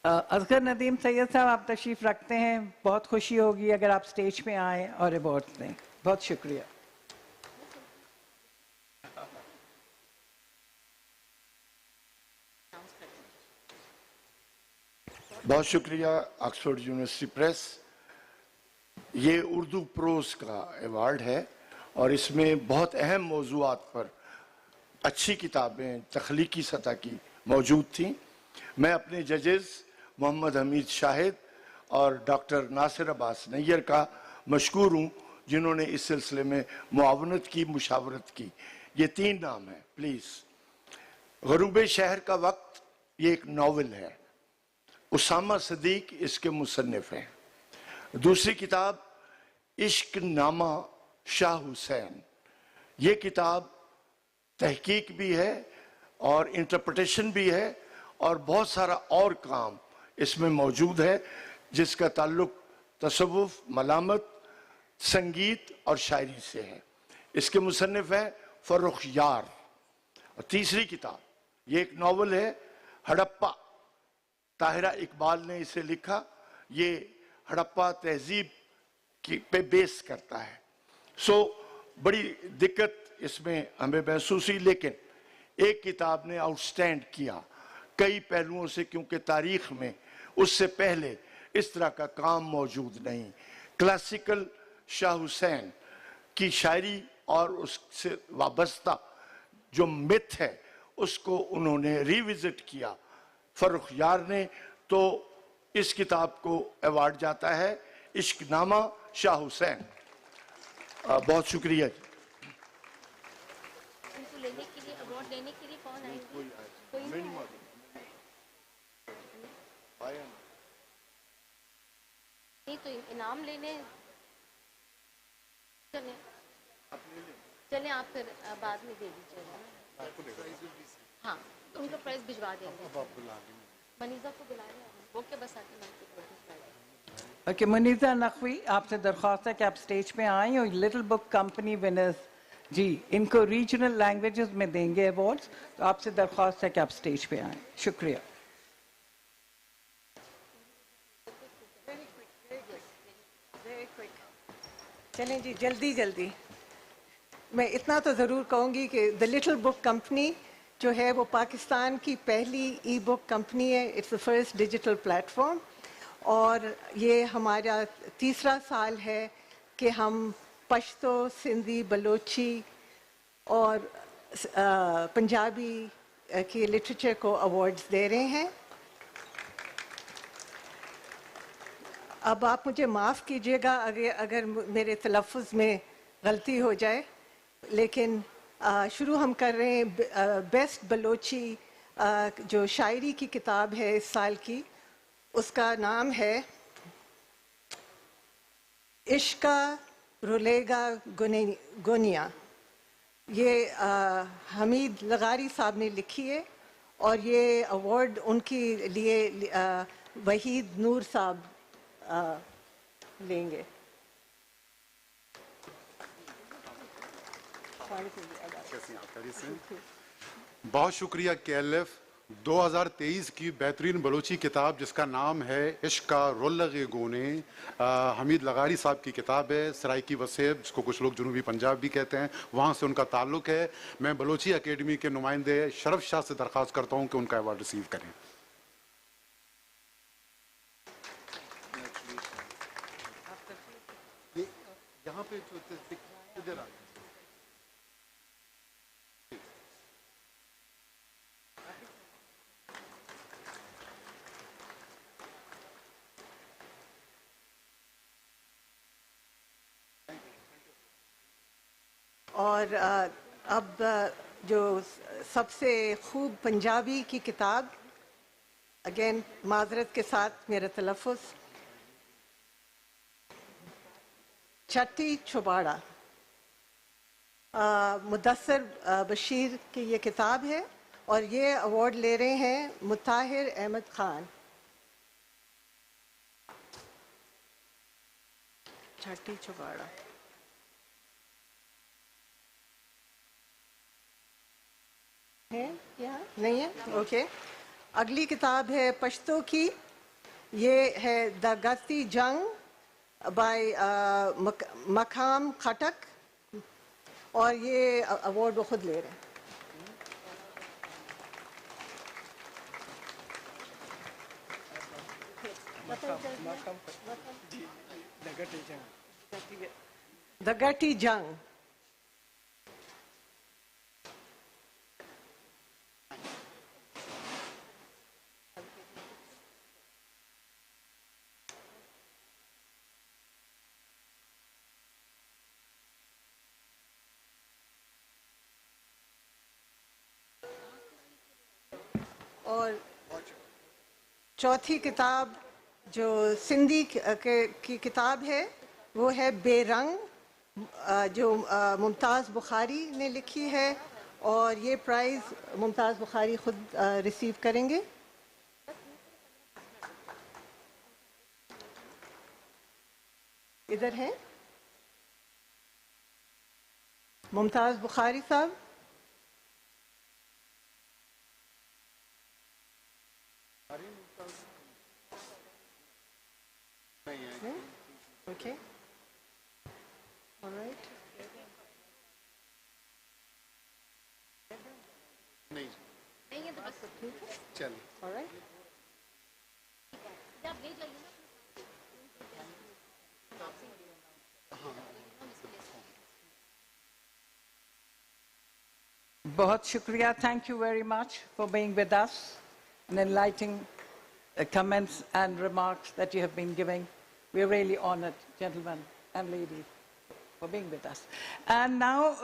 असगर नदीम सैयद साहब, आप तशरीफ रखते हैं, बहुत खुशी होगी अगर आप स्टेज पे आए और अवार्ड दें। बहुत शुक्रिया। बहुत शुक्रिया ऑक्सफोर्ड यूनिवर्सिटी प्रेस। ये उर्दू प्रोज का अवार्ड है और इसमें बहुत अहम मौज़ूआत पर अच्छी किताबें तख्लीकी सतह की मौजूद थीं। मैं अपने जजेस मोहम्मद हमीद शाहिद और डॉक्टर नासिर अब्बास नैयर का मशकूर हूँ जिन्होंने इस सिलसिले में मुआवनत की, मुशावरत की। ये 3 नाम हैं प्लीज़। गरूब शहर का वक्त, ये एक नावल है, उसामा सदीक इसके मुसन्निफ हैं। दूसरी किताब इश्क नामा शाह हुसैन, ये किताब तहकीक भी है और इंटरप्रिटेशन भी है और बहुत सारा और काम इसमें मौजूद है जिसका ताल्लुक तसव्वुफ, मलामत, संगीत और शायरी से है। इसके मुसन्निफ हैं फर्रुख यार। और तीसरी किताब, ये एक नावल है हड़प्पा, ताहिरा इकबाल ने इसे लिखा। ये हड़प्पा तहजीब पे बेस करता है। बड़ी दिक्कत इसमें हमें महसूस हुई, लेकिन एक किताब ने आउटस्टैंड किया कई पहलुओं से, क्योंकि तारीख में उससे पहले इस तरह का काम मौजूद नहीं। क्लासिकल शाह हुसैन की शायरी और उससे वाबस्ता जो मिथ है उसको उन्होंने रिविजिट किया फर्रुख यार ने। तो इस किताब को अवार्ड जाता है इश्क नामा शाह हुसैन। बहुत शुक्रिया। इनको लेने के लिए, अवार्ड लेने के लिए कौन आएंगे? कोई नहीं नहीं, तो इनाम लेने चले आप फिर बाद में दे दीजिएगा। हाँ, तो उनका प्राइस भिजवा देंगे। मनीजा को बुला लें, वो क्या बस आके नाम के ओके, मनीजा नकवी, आपसे दरख्वास्त है कि आप स्टेज पे आएँ और लिटिल बुक कंपनी विनर्स जी इनको रीजनल लैंग्वेजेस में देंगे अवार्ड्स, तो आपसे दरख्वास्त है कि आप स्टेज पे आएँ। शुक्रिया। चलें जी, जल्दी जल्दी। मैं इतना तो ज़रूर कहूँगी कि द लिटिल बुक कंपनी जो है वो पाकिस्तान की पहली ई बुक कंपनी है। It's the first digital platform और ये हमारा तीसरा साल है कि हम पश्तो, सिंधी, बलोची और पंजाबी की लिटरेचर को अवार्ड्स दे रहे हैं। अब आप मुझे माफ़ कीजिएगा अगर मेरे तलफ़ुज़ में गलती हो जाए, लेकिन शुरू हम कर रहे हैं बेस्ट बलोची जो शायरी की किताब है इस साल की, उसका नाम है इश्का रुलेगा गुनिया। ये हमीद लगारी साहब ने लिखी है और ये अवार्ड उनके लिए वहीद नूर साहब लेंगे। बहुत शुक्रिया KLF। 2023 की बेहतरीन बलोची किताब जिसका नाम है इश्का रोल्लगे गोने, हमीद लगारी साहब की किताब है। सराइकी वसेब, जिसको कुछ लोग जनूबी पंजाब भी कहते हैं, वहाँ से उनका ताल्लुक़ है। मैं बलोची एकेडमी के नुमाइंदे शरफ शाह से दरख्वास्त करता हूँ कि उनका अवार्ड रिसीव करें। यहाँ पे इधर आ और अब जो सबसे खूब पंजाबी की किताब, अगेन माजरत के साथ मेरा तलफ़ुज़, छठी छुबाड़ा, मुदस्सर बशीर की ये किताब है और ये अवार्ड ले रहे हैं मुताहिर अहमद खान। छठी छुबाड़ा है क्या? नहीं है? ओके। अगली किताब है पश्तो की, ये है द गस्ती जंग बाय मकाम खटक और ये अवार्ड वो खुद ले रहे हैं। द गटी जंग। और चौथी किताब जो सिंधी की किताब है वो है बेरंग, जो मुमताज़ बुखारी ने लिखी है, और ये प्राइज़ मुमताज़ बुखारी खुद रिसीव करेंगे। इधर हैं मुमताज़ बुखारी साहब। Okay. All right. नहीं नहीं है तो बस ठीक है। चलिए। All right. आप ले जाइए बहुत शुक्रिया. Thank you very much for being with us and enlightening comments and remarks that you have been giving. We're really honored, gentlemen and ladies, for being with us. And now,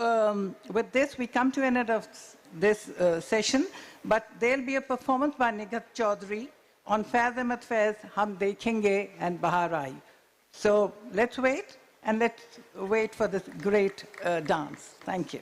with this, we come to an end of this session, but there'll be a performance by Nigat Chaudhary on Fazimat Faiz, Hum Dekhenge and Bahar Aayi. So let's wait, and let's wait for this great dance. Thank you.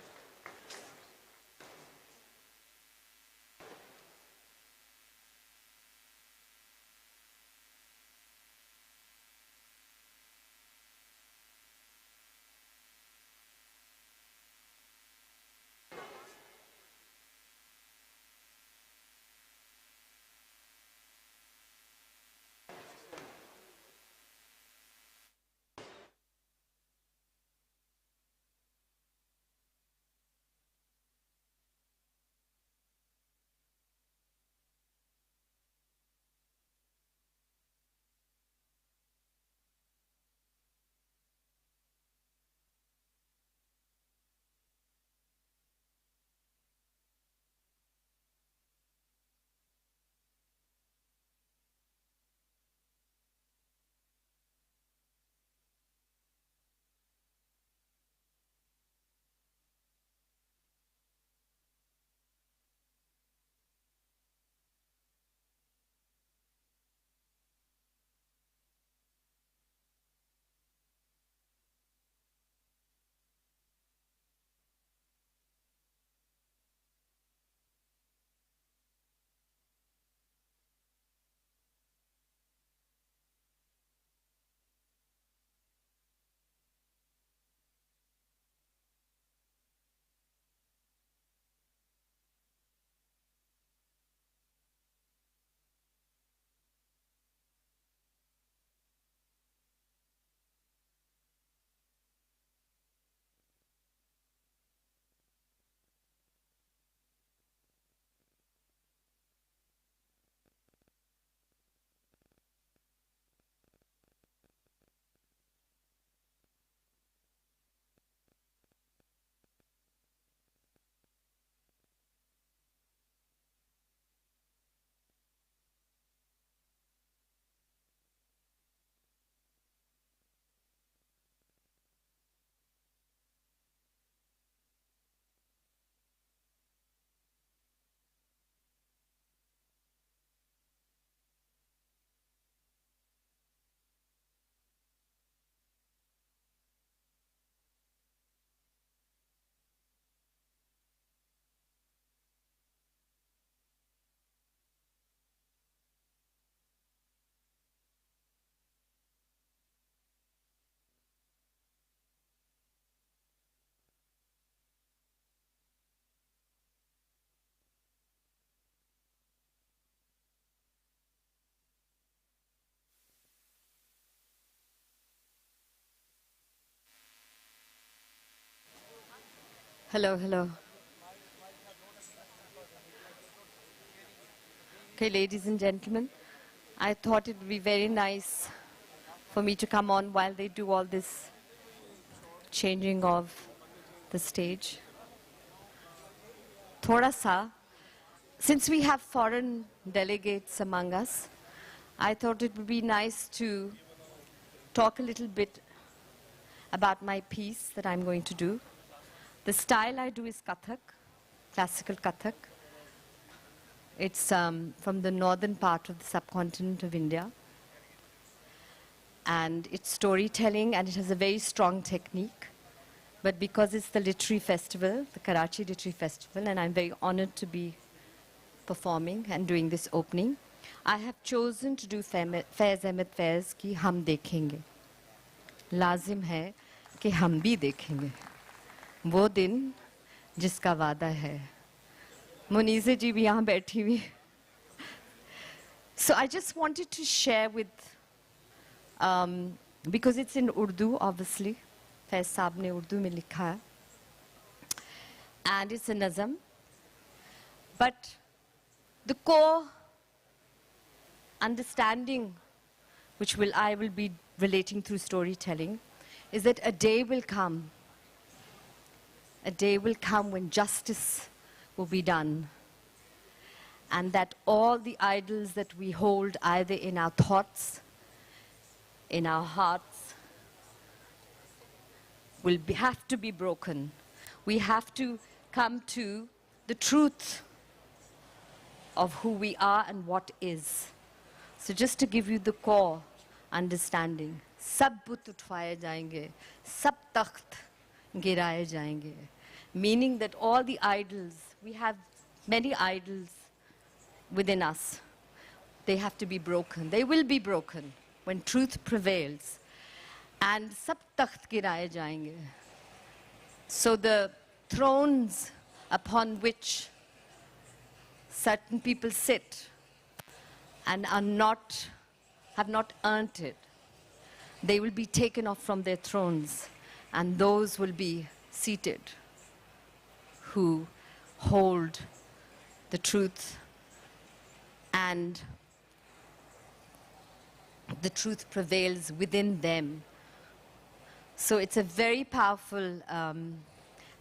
Hello, hello. Okay, ladies and gentlemen, I thought it would be very nice for me to come on while they do all this changing of the stage. Thoda sa, since we have foreign delegates among us, I thought it would be nice to talk a little bit about my piece that I'm going to do. The style I do is Kathak, classical Kathak. It's from the northern part of the subcontinent of India. And it's storytelling, and it has a very strong technique. But because it's the literary festival, the Karachi Literary Festival, and I'm very honored to be performing and doing this opening, I have chosen to do Faiz Ahmed Faiz ki Hum Dekhenge. Lazim hai कि हम भी देखेंगे वो दिन जिसका वादा है मुनीज़ा जी भी यहाँ बैठी हुई So I just wanted to share with because it's in Urdu obviously Faiz साहब ने उर्दू में लिखा है and it's a nazam but the core understanding which I will be relating through storytelling is that a day will come when justice will be done and that all the idols that we hold either in our thoughts, in our hearts, have to be broken. We have to come to the truth of who we are and what is. So just to give you the core understanding, सब बुत उठाए जाएंगे, सब तख्त गिराए जाएंगे. Meaning that all the idols, we have many idols within us. They have to be broken. They will be broken when truth prevails. And सब तख्त गिराए जाएंगे. So the thrones upon which certain people sit and have not earned it, they will be taken off from their thrones, and those will be seated who hold the truth, and the truth prevails within them. So it's a very powerful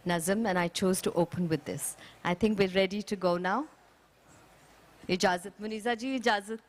nazam, and I chose to open with this. I think we're ready to go now. Ijazat, Muniza ji, ijazat.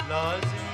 लाजिम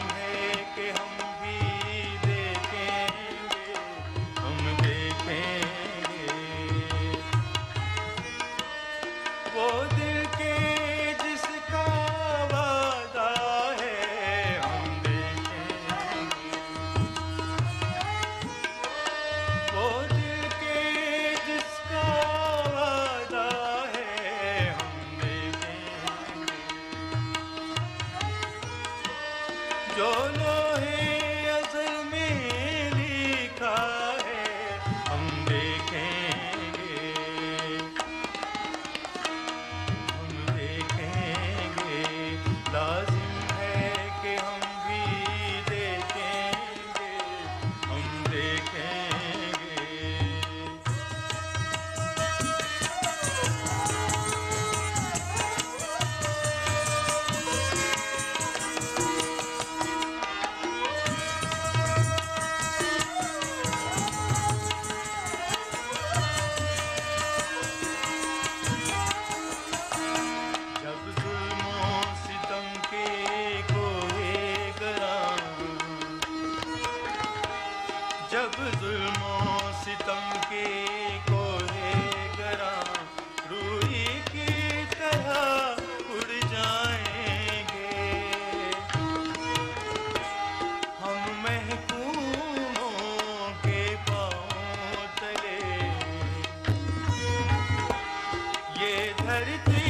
धरती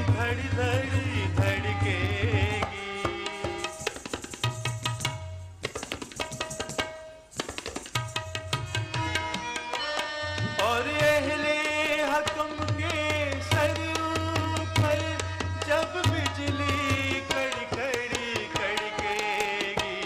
धड़ धड़ धड़केगी। और अहले हकम के sir पर जब बिजली कड़कड़ी कड़केगी।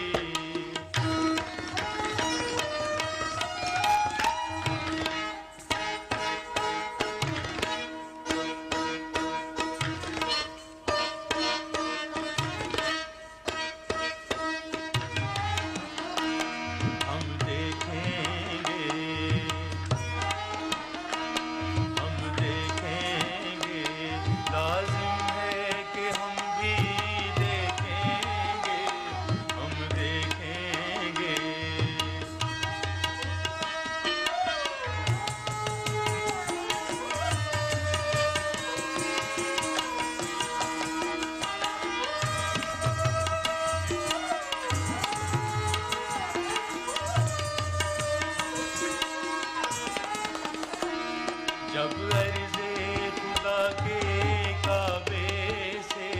हम देखेंगे, हम देखेंगे, लाजिम है कि हम भी देखेंगे, हम देखेंगे। जब अर्ज़े खुदा के काबे से,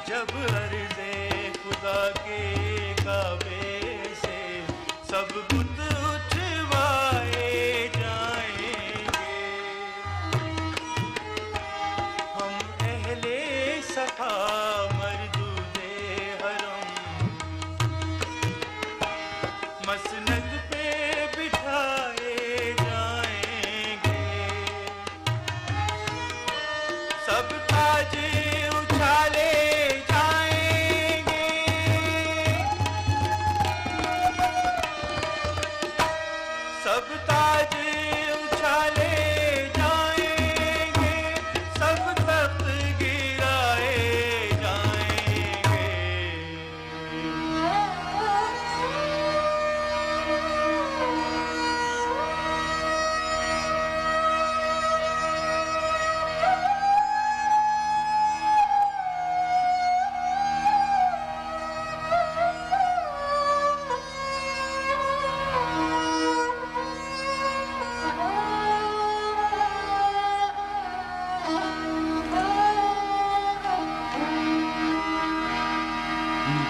जब अर्ज़े खुदा के काबे से सब बुत उठवाए जाएंगे। हम अहले सफा मरदूदे हरम मसनद पे बिठाए जाएंगे। सब ताज उछाले जाएंगे, सब ताज उछाले जाएंगे, सब तख्त गिराए जाएंगे।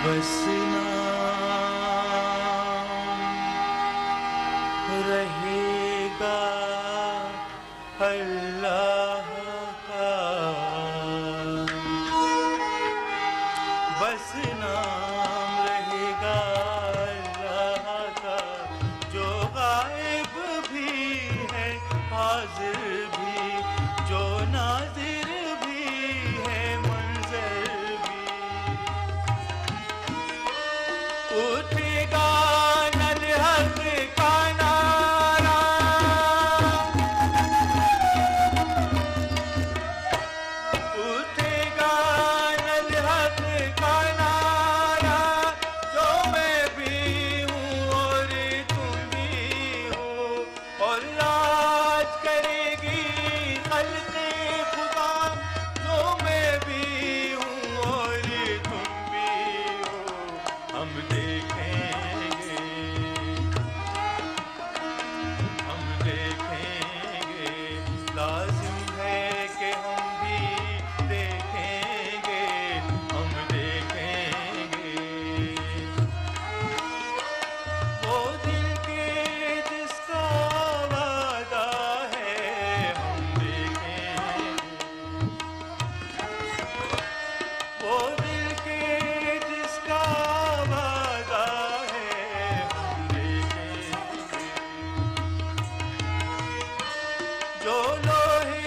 बस नाम रहेगा अल्लाह का, बस नाम रहेगा अल्लाह का, जो गायब भी है हाजिर भी, जो नाजिर भी है मंजर भी। उठेगा नल हक का नारा, उठेगा नल हक का नारा, जो मैं भी हूँ और तुम भी हो, और राज करेगी खल्क़े खुदा, जो मैं भी हूँ और तुम भी हो। हम देखेंगे, हम देखेंगे, लाजिम है कि हम भी देखेंगे, हम देखेंगे। वो दिल के जिसका वादा है हम देखेंगे, वो दिल के जिसका वादा है हम देखेंगे। जो लोहे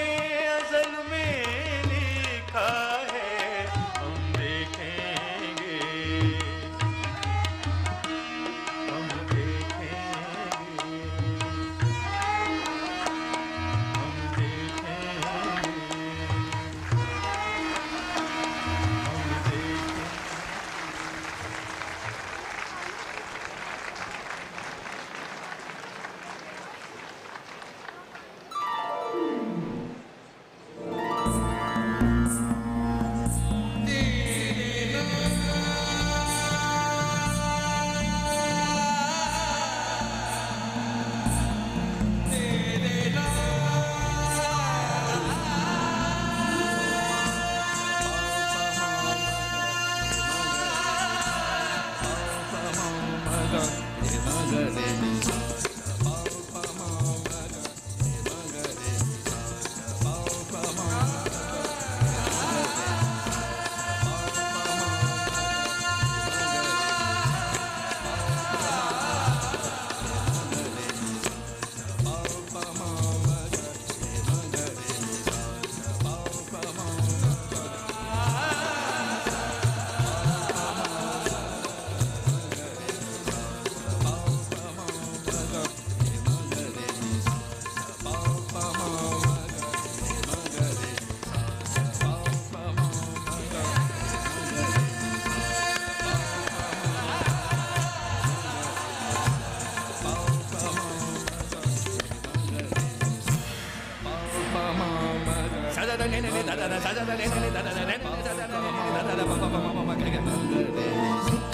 da da